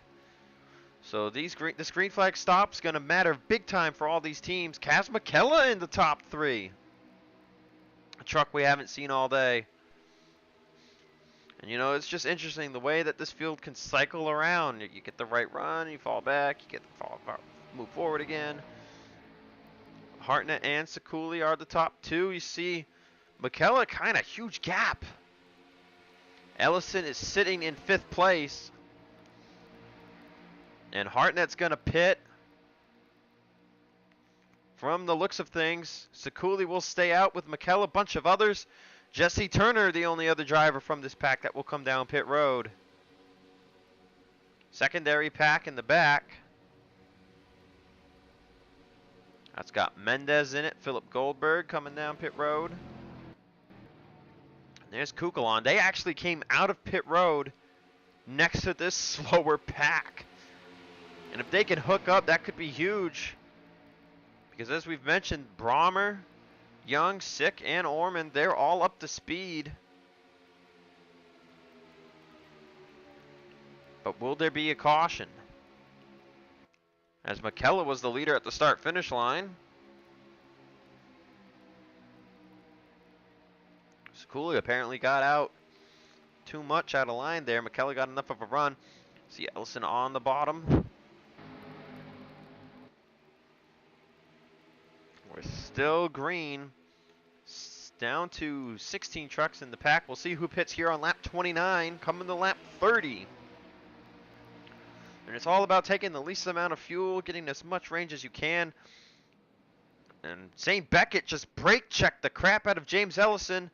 So this green flag stop's going to matter big time for all these teams. Kaz McKella in the top 3. A truck we haven't seen all day. And you know, it's just interesting the way that this field can cycle around. You get the right run, you fall back, you get the move forward again. Hartnett and Sekuli are the top 2. You see McKella kind of huge gap. Ellison is sitting in 5th place. And Hartnett's going to pit. From the looks of things, Sekuli will stay out with McKella, a bunch of others. Jesse Turner, the only other driver from this pack that will come down pit road. Secondary pack in the back. That's got Mendez in it. Philip Goldberg coming down pit road. And there's Kukulon. They actually came out of pit road next to this slower pack. And if they can hook up, that could be huge. Because as we've mentioned, Brommer, Young, Sick, and Orman, they're all up to speed. But will there be a caution? As McKella was the leader at the start-finish line. Sekuli apparently got out too much out of line there. McKella got enough of a run. See Ellison on the bottom. We're still green. Down to 16 trucks in the pack. We'll see who pits here on lap 29, coming to lap 30. And it's all about taking the least amount of fuel, getting as much range as you can. And Zane Beckett just brake checked the crap out of James Ellison.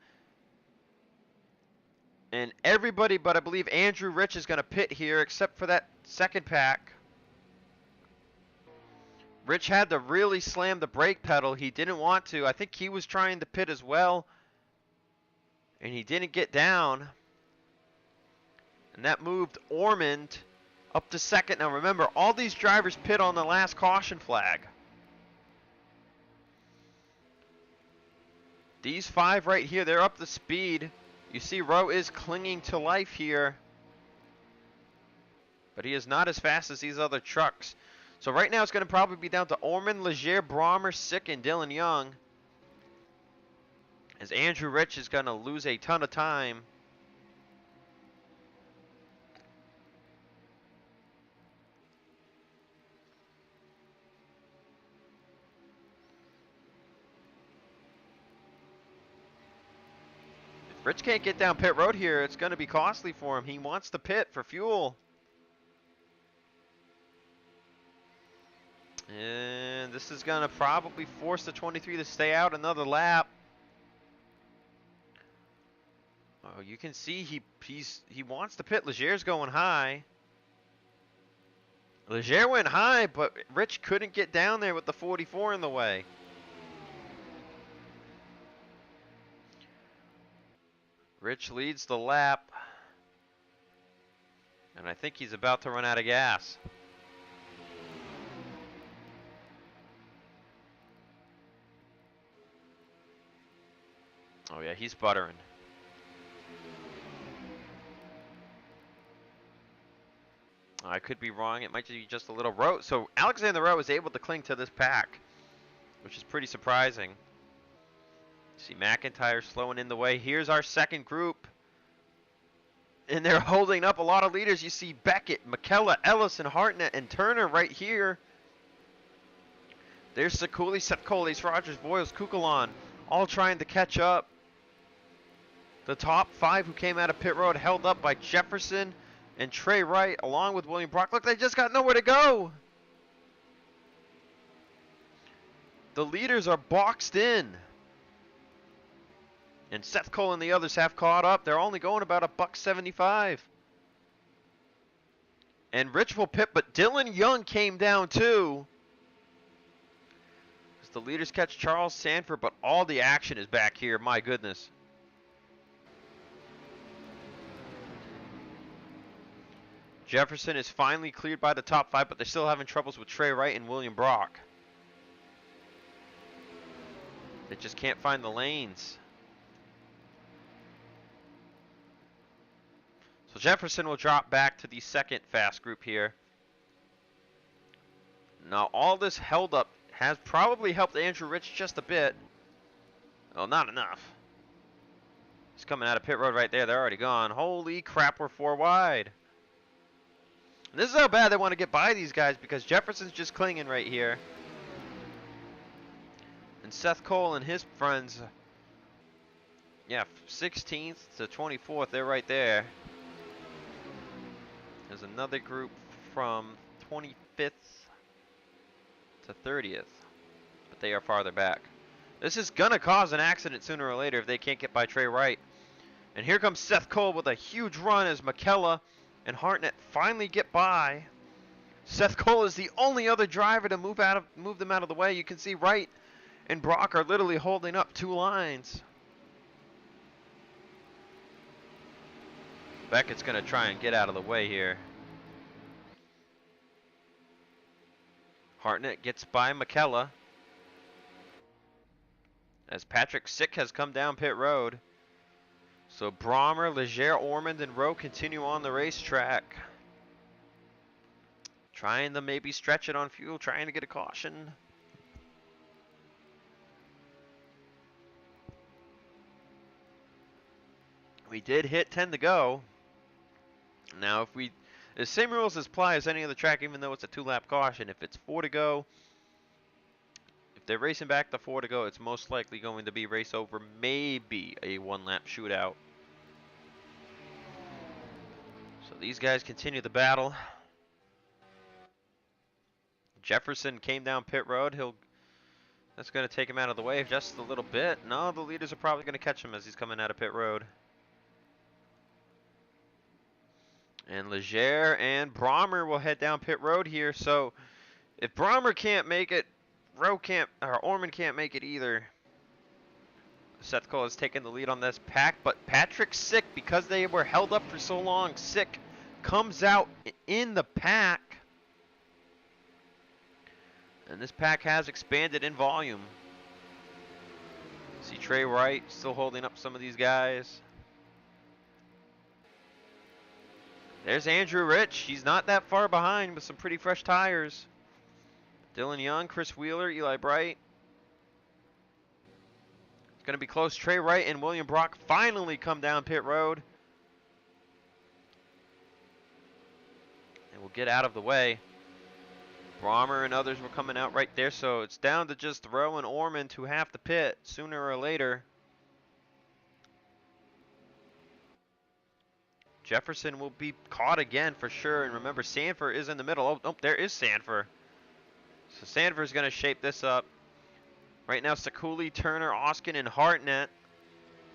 And everybody but I believe Andrew Rich is going to pit here, except for that second pack. Rich had to really slam the brake pedal. He didn't want to. I think he was trying to pit as well. And he didn't get down. And that moved Ormond up to second. Now remember, all these drivers pit on the last caution flag. These 5 right here, they're up to speed. You see Rowe is clinging to life here. But he is not as fast as these other trucks. So right now it's going to probably be down to Orman, Leger, Brommer, Sick, and Dylan Young. As Andrew Rich is going to lose a ton of time. If Rich can't get down pit road here, it's going to be costly for him. He wants to pit for fuel. And this is going to probably force the 23 to stay out another lap. Oh, you can see he wants to pit. Leger's going high. Leger went high, but Rich couldn't get down there with the 44 in the way. Rich leads the lap. And I think he's about to run out of gas. Oh yeah, he's buttering. I could be wrong. It might be just a little Rowe. So Alexander Rowe is able to cling to this pack, which is pretty surprising. See McIntyre slowing in the way. Here's our second group. And they're holding up a lot of leaders. You see Beckett, McKella, Ellison, Hartnett, and Turner right here. There's Sekuli, Seth Cole, Ace Rogers, Boyles, Kukulon, all trying to catch up. The top 5 who came out of pit road held up by Jefferson and Trey Wright, along with William Brock. Look, they just got nowhere to go. The leaders are boxed in. And Seth Cole and the others have caught up. They're only going about $1.75. And Rich will pit, but Dylan Young came down too. As the leaders catch Charles Sanford, but all the action is back here. My goodness. Jefferson is finally cleared by the top 5, but they're still having troubles with Trey Wright and William Brock. They just can't find the lanes. So Jefferson will drop back to the second fast group here. Now all this held up has probably helped Andrew Rich just a bit. Well, not enough. He's coming out of pit road right there. They're already gone. Holy crap, we're 4 wide. And this is how bad they want to get by these guys, because Jefferson's just clinging right here. And Seth Cole and his friends, yeah, 16th to 24th, they're right there. There's another group from 25th to 30th, but they are farther back. This is going to cause an accident sooner or later if they can't get by Trey Wright. And here comes Seth Cole with a huge run as McKella and Hartnett finally get by. Seth Cole is the only other driver to move them out of the way. You can see Wright and Brock are literally holding up 2 lines. Beckett's going to try and get out of the way here. Hartnett gets by McKella as Patrick Sick has come down pit road. So Brommer, Leger, Ormond, and Rowe continue on the racetrack. Trying to maybe stretch it on fuel, trying to get a caution. We did hit 10 to go. Now, the same rules apply as any other track, even though it's a 2-lap caution. If it's 4 to go, if they're racing back to 4 to go, it's most likely going to be race over, maybe a 1-lap shootout. So these guys continue the battle. Jefferson came down pit road. That's going to take him out of the way just a little bit. No, the leaders are probably going to catch him as he's coming out of pit road. And Leger and Brommer will head down pit road here. So if Brommer can't make it, Rowe can't, or Ormond can't make it either. Seth Cole has taken the lead on this pack, but Patrick Sick, because they were held up for so long, Sick comes out in the pack. And this pack has expanded in volume. See Trey Wright still holding up some of these guys. There's Andrew Rich. He's not that far behind with some pretty fresh tires. Dylan Young, Chris Wheeler, Eli Bright. It's going to be close. Trey Wright and William Brock finally come down pit road. And we'll get out of the way. Brommer and others were coming out right there, so it's down to just Rowe and Ormond who have to pit sooner or later. Jefferson will be caught again for sure, and remember Sanford is in the middle. Oh, there is Sanford. So Sanford's going to shape this up. Right now Sekuli, Turner, Oskin, and Hartnett,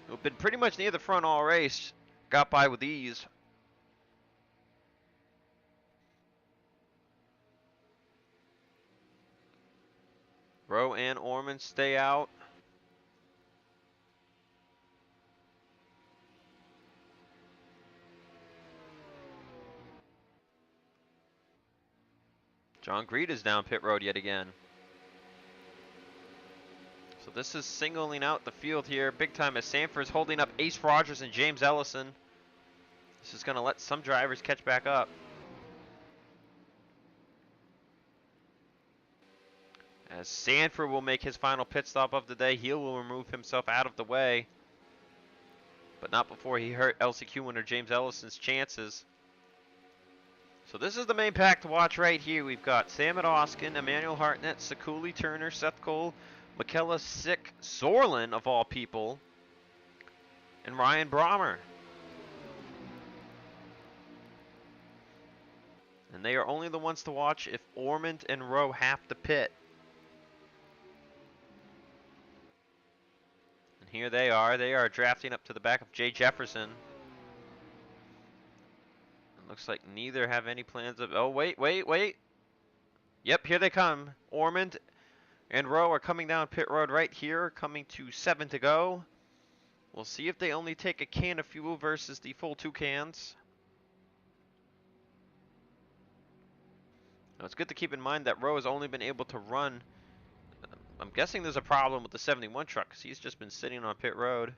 who've been pretty much near the front all race, got by with ease. Rowe and Ormond stay out. John Greed is down pit road yet again. So this is singling out the field here big time as Sanford's holding up Ace Rogers and James Ellison. This is going to let some drivers catch back up. As Sanford will make his final pit stop of the day, he will remove himself out of the way. But not before he hurt LCQ winner James Ellison's chances. So this is the main pack to watch right here. We've got Sam Oskin, Emmanuel Hartnett, Sakuli Turner, Seth Cole, Michaela Sick, Zorlin of all people, and Ryan Brommer. And they are only the ones to watch if Ormond and Rowe have to pit. And here they are. They are drafting up to the back of Jay Jefferson. It looks like neither have any plans of... Oh, wait. Yep, here they come. Ormond and Rowe are coming down pit road right here, coming to 7 to go. We'll see if they only take a can of fuel versus the full 2 cans. Now, it's good to keep in mind that Rowe has only been able to run... I'm guessing there's a problem with the 71 truck because he's just been sitting on pit road.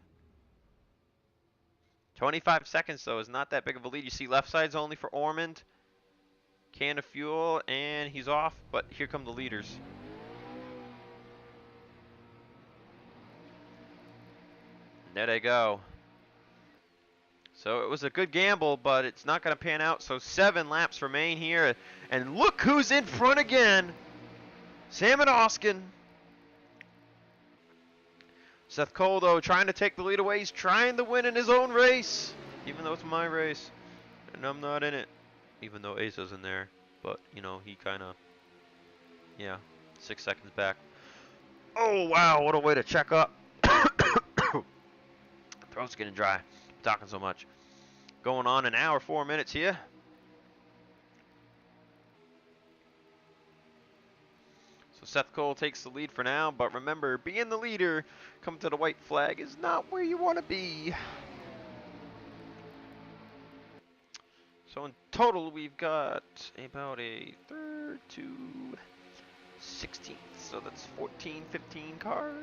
25 seconds, though, is not that big of a lead. You see left side's only for Ormond. Can of fuel, and he's off, but here come the leaders. And there they go. So it was a good gamble, but it's not going to pan out. So 7 laps remain here. And look who's in front again. Sam Oskin. Seth Cole, though, trying to take the lead away. He's trying to win in his own race, even though it's my race. And I'm not in it, even though Asa's in there. But, you know, he kind of, yeah, 6 seconds back. Oh, wow, what a way to check up. Throat's getting dry. Talking so much. Going on an hour, 4 minutes here. So Seth Cole takes the lead for now, but remember, being the leader, coming to the white flag is not where you want to be. So in total, we've got about a third to 16th. So that's 14, 15 cars.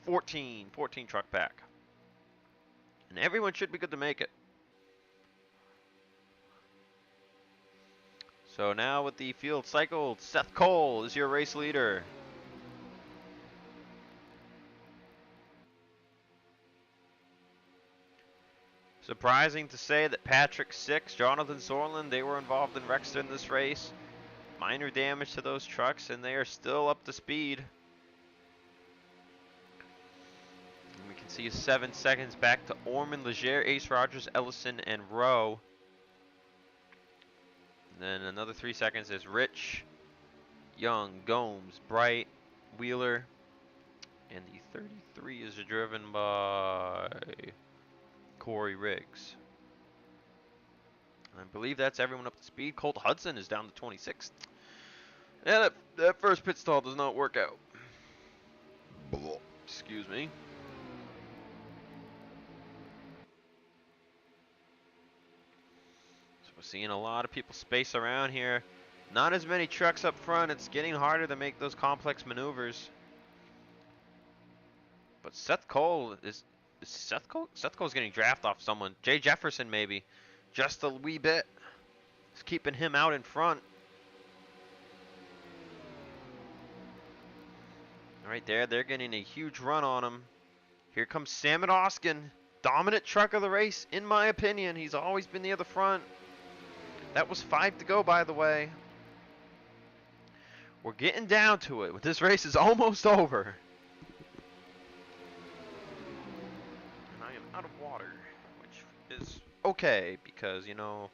14 truck pack. And everyone should be good to make it. So now with the field cycled, Seth Cole is your race leader. Surprising to say that Patrick Six, Jonathan Zorlin, they were involved in wrecks in this race. Minor damage to those trucks, and they are still up to speed. And we can see 7 seconds back to Ormond, Leger, Ace Rogers, Ellison, and Rowe. And then another 3 seconds is Rich, Young, Gomes, Bright, Wheeler, and the 33 is driven by Corey Riggs. I believe that's everyone up to speed. Colt Hudson is down to 26th. Yeah, that first pit stall does not work out. Excuse me. So we're seeing a lot of people space around here. Not as many trucks up front. It's getting harder to make those complex maneuvers. But Seth Cole is Seth Cole's getting drafted off someone. Jay Jefferson maybe. Just a wee bit. It's keeping him out in front. Right there, they're getting a huge run on him. Here comes Sam Oskin. Dominant truck of the race, in my opinion. He's always been near the front. That was 5 to go, by the way. We're getting down to it. This race is almost over. And I am out of water, which is okay, because, you know,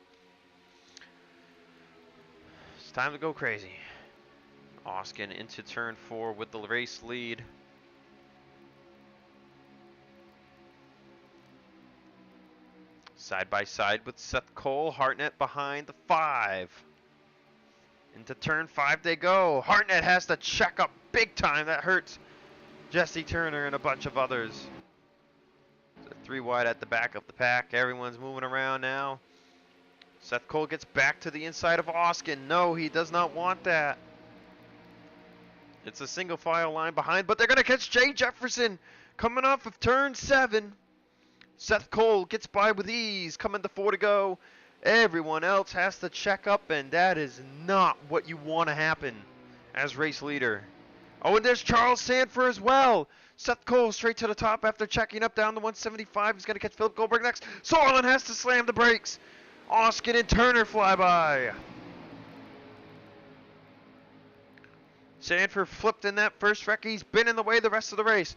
it's time to go crazy. Oskin into turn 4 with the race lead. Side by side with Seth Cole. Hartnett behind the 5. Into turn 5 they go. Hartnett has to check up big time. That hurts Jesse Turner and a bunch of others. So 3 wide at the back of the pack. Everyone's moving around now. Seth Cole gets back to the inside of Oskin. No, he does not want that. It's a single file line behind, but they're going to catch Jay Jefferson coming off of turn 7. Seth Cole gets by with ease, coming to 4 to go. Everyone else has to check up, and that is not what you want to happen as race leader. Oh, and there's Charles Sanford as well. Seth Cole straight to the top after checking up down to 175. He's going to catch Philip Goldberg next. Solon has to slam the brakes. Oskin and Turner fly by. Sanford flipped in that first wreck. He's been in the way the rest of the race.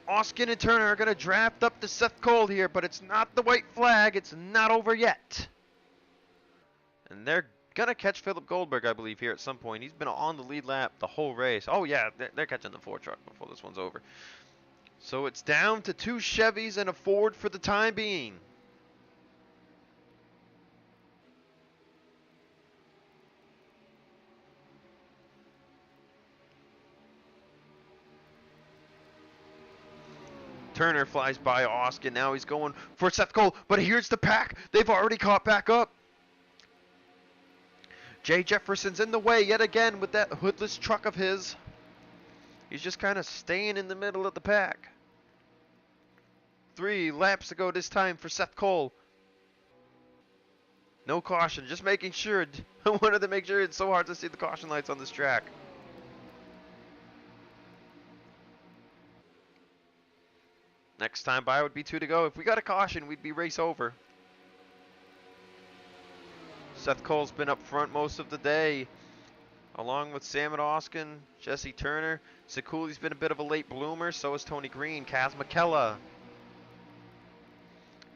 Oskin and Turner are going to draft up to Seth Cole here, but it's not the white flag. It's not over yet. And they're going to catch Philip Goldberg, I believe, here at some point. He's been on the lead lap the whole race. Oh, yeah, they're catching the Ford truck before this one's over. So it's down to 2 Chevys and a Ford for the time being. Turner flies by Oskin. Now he's going for Seth Cole, but here's the pack. They've already caught back up. Jay Jefferson's in the way yet again with that hoodless truck of his. He's just kind of staying in the middle of the pack. 3 laps to go this time for Seth Cole. No caution, just making sure. I wanted to make sure. It's so hard to see the caution lights on this track. Next time by would be 2 to go. If we got a caution, we'd be race over. Seth Cole's been up front most of the day, along with Sam and Oskin, Jesse Turner. Sikuli's been a bit of a late bloomer, so is Tony Green, Kaz McKella.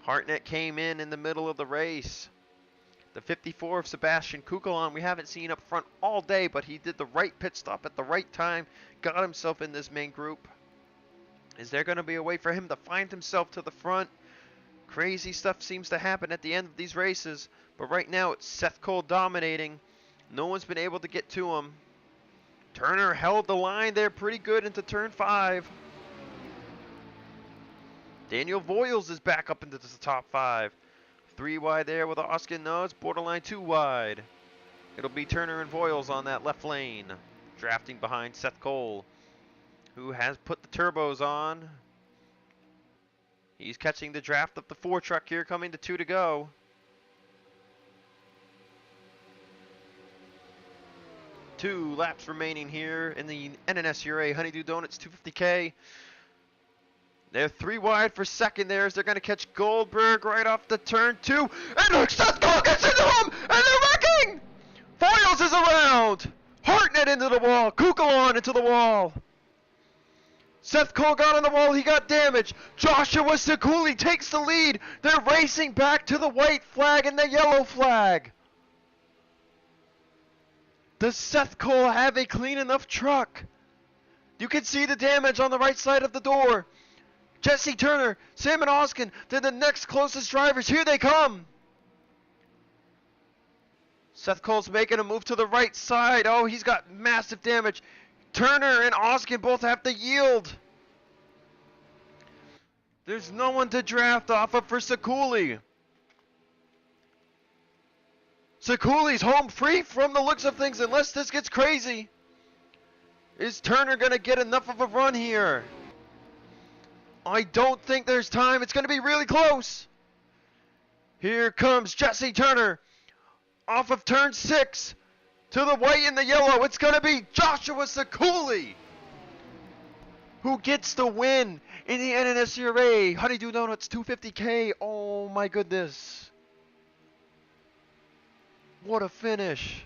Hartnett came in the middle of the race. The 54 of Sebastian Kukulon we haven't seen up front all day, but he did the right pit stop at the right time, got himself in this main group. Is there going to be a way for him to find himself to the front? Crazy stuff seems to happen at the end of these races, but right now it's Seth Cole dominating. No one's been able to get to him. Turner held the line there pretty good into turn 5. Daniel Voiles is back up into the top 5. 3 wide there with Oskin. No, it's borderline 2 wide. It'll be Turner and Voiles on that left lane, drafting behind Seth Cole, who has put the turbos on. He's catching the draft of the 4 truck here, coming to 2 to go. Two laps remaining here in the NNSCRA Honey Dew Donuts 250K. They're 3 wide for second there as they're going to catch Goldberg right off the turn 2. And look, Seth Cole gets into him, and they're wrecking! Voiles is around! Hartnett into the wall, Kukulon into the wall. Seth Cole got on the wall, he got damaged. Joshua Sikuli takes the lead. They're racing back to the white flag and the yellow flag. Does Seth Cole have a clean enough truck? You can see the damage on the right side of the door. Jesse Turner, Sam and Oskin, they're the next closest drivers. Here they come. Seth Cole's making a move to the right side. Oh, he's got massive damage. Turner and Oskin both have to yield. There's no one to draft off of for Sikuli. Sikuli's home free from the looks of things unless this gets crazy. Is Turner going to get enough of a run here? I don't think there's time. It's going to be really close. Here comes Jesse Turner off of turn 6 to the white and the yellow. It's going to be Joshua Sikuli who gets the win in the NNSCRA Honey Dew Donuts 250K. Oh my goodness. What a finish.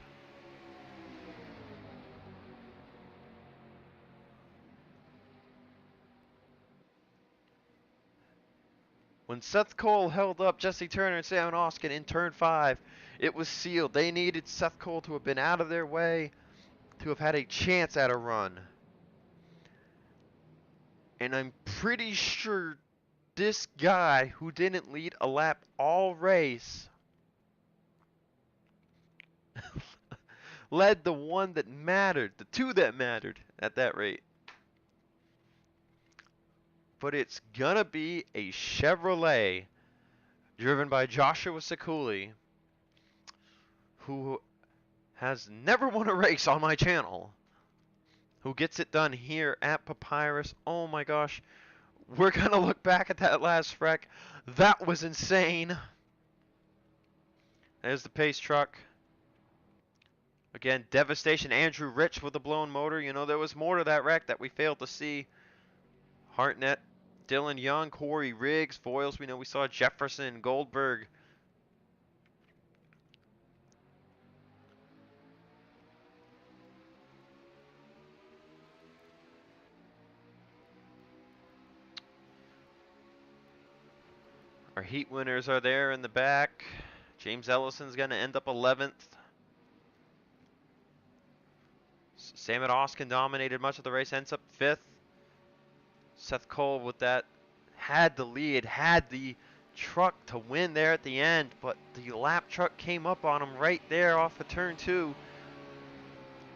When Seth Cole held up Jesse Turner and Sam Oskin in turn 5, it was sealed. They needed Seth Cole to have been out of their way to have had a chance at a run. And I'm pretty sure this guy who didn't lead a lap all race led the one that mattered, the 2 that mattered at that rate. But it's gonna be a Chevrolet driven by Joshua Sikuli, who has never won a race on my channel, who gets it done here at Papyrus. Oh my gosh, we're gonna look back at that last wreck. That was insane. There's the pace truck. Again, devastation. Andrew Rich with the blown motor. You know, there was more to that wreck that we failed to see. Hartnett, Dylan Young, Corey Riggs, Voiles. We know we saw Jefferson, Goldberg. Our heat winners are there in the back. James Ellison's going to end up 11th. Sam Oskin dominated much of the race, ends up 5th. Seth Cole with that had the lead, had the truck to win there at the end, but the lap truck came up on him right there off of turn 2.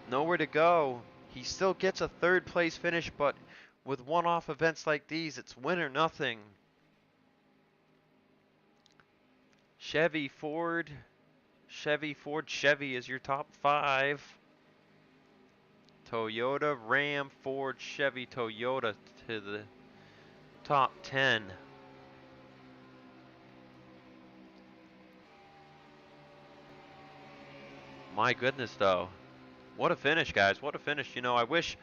Nowhere to go. He still gets a 3rd place finish, but with one-off events like these, it's win or nothing. Chevy, Ford, Chevy is your top 5. Toyota, Ram, Ford, Chevy, Toyota to the top 10. My goodness, though. What a finish, guys. What a finish. You know, I wish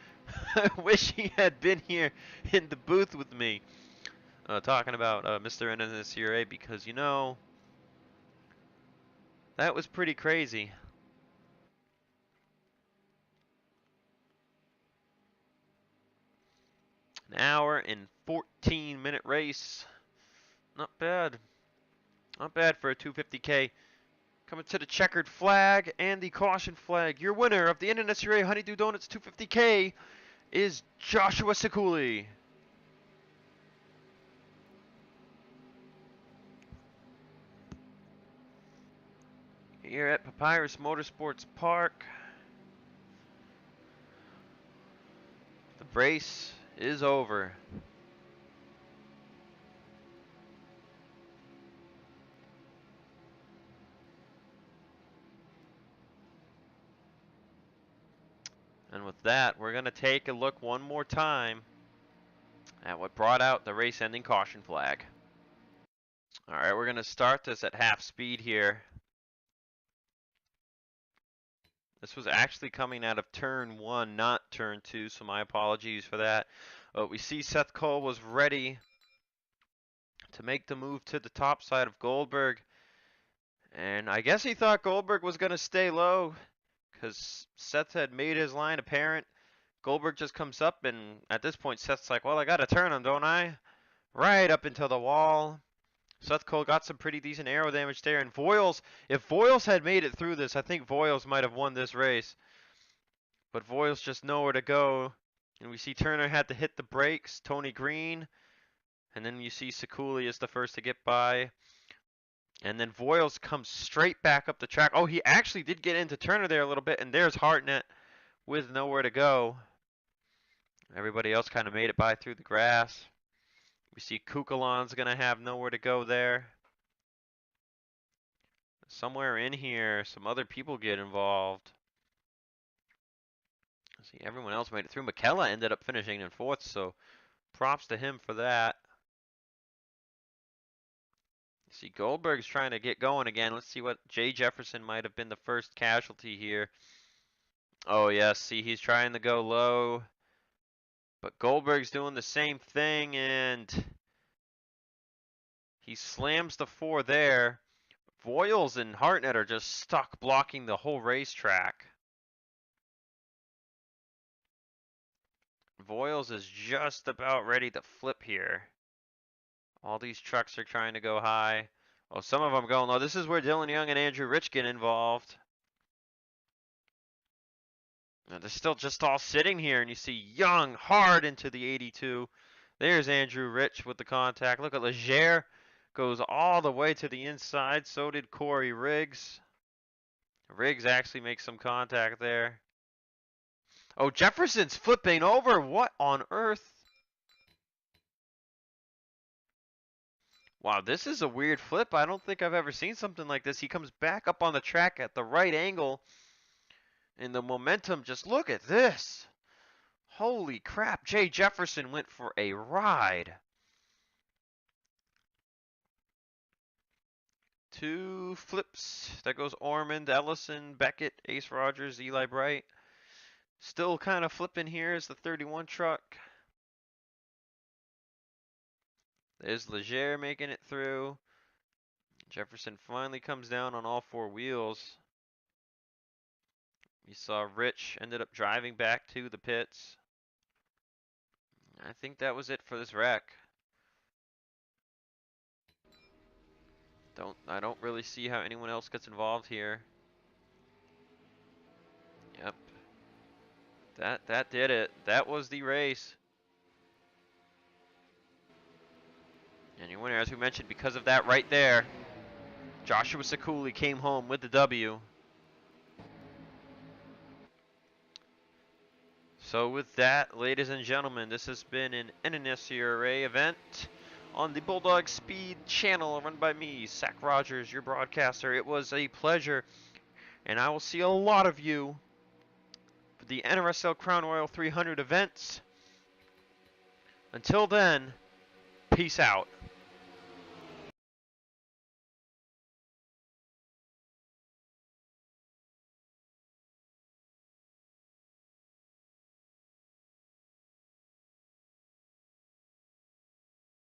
I wish he had been here in the booth with me talking about Mr. NNSCRA, because, you know, that was pretty crazy. An hour and 14-minute race. Not bad. Not bad for a 250K. Coming to the checkered flag and the caution flag. Your winner of the NNSCRA Honey Dew Donuts 250K is Joshua Sikuli. Here at Papyrus Motorsports Park. The race is over. And with that, we're going to take a look one more time at what brought out the race-ending caution flag. All right, we're going to start this at half speed here. This was actually coming out of turn 1, not turn 2, so my apologies for that. We see Seth Cole was ready to make the move to the top side of Goldberg. And I guess he thought Goldberg was going to stay low because Seth had made his line apparent. Goldberg just comes up, and at this point, Seth's like, well, I got to turn him, don't I? Right up into the wall. Seth Cole got some pretty decent aero damage there. And Voiles, if Voiles had made it through this, I think Voiles might have won this race. But Voiles just nowhere to go. And we see Turner had to hit the brakes, Tony Green. And then you see Sikuli is the first to get by. And then Voiles comes straight back up the track. Oh, he actually did get into Turner there a little bit. And there's Hartnett with nowhere to go. Everybody else kind of made it by through the grass. We see Kukulon's going to have nowhere to go there. Somewhere in here, some other people get involved. See, everyone else made it through. McKella ended up finishing in 4th, so props to him for that. See, Goldberg's trying to get going again. Let's see what Jay Jefferson might have been the first casualty here. Oh, yes, see, he's trying to go low. But Goldberg's doing the same thing, and he slams the 4 there. Voiles and Hartnett are just stuck blocking the whole racetrack. Voiles is just about ready to flip here. All these trucks are trying to go high. Oh, some of them going low. This is where Dylan Young and Andrew Rich get involved. Now, they're still just all sitting here, and you see Young hard into the 82. There's Andrew Rich with the contact. Look at Leger goes all the way to the inside. So did Corey Riggs. Riggs actually makes some contact there. Oh, Jefferson's flipping over. What on earth? Wow, this is a weird flip. I don't think I've ever seen something like this. He comes back up on the track at the right angle. And the momentum, just look at this. Holy crap. Jay Jefferson went for a ride. 2 flips. That goes Ormond, Ellison, Beckett, Ace Rogers, Eli Bright. Still kind of flipping here is the 31 truck. There's Leger making it through. Jefferson finally comes down on all 4 wheels. You saw Rich ended up driving back to the pits. I think that was it for this wreck. I don't really see how anyone else gets involved here. Yep. That did it. That was the race. And your winner, as we mentioned, because of that right there, Joshua Sekuli came home with the W. So with that, ladies and gentlemen, this has been an NNSCRA event on the Bulldog Speed channel run by me, Zach Rogers, your broadcaster. It was a pleasure, and I will see a lot of you for the NRSL Crown Royal 300 events. Until then, peace out.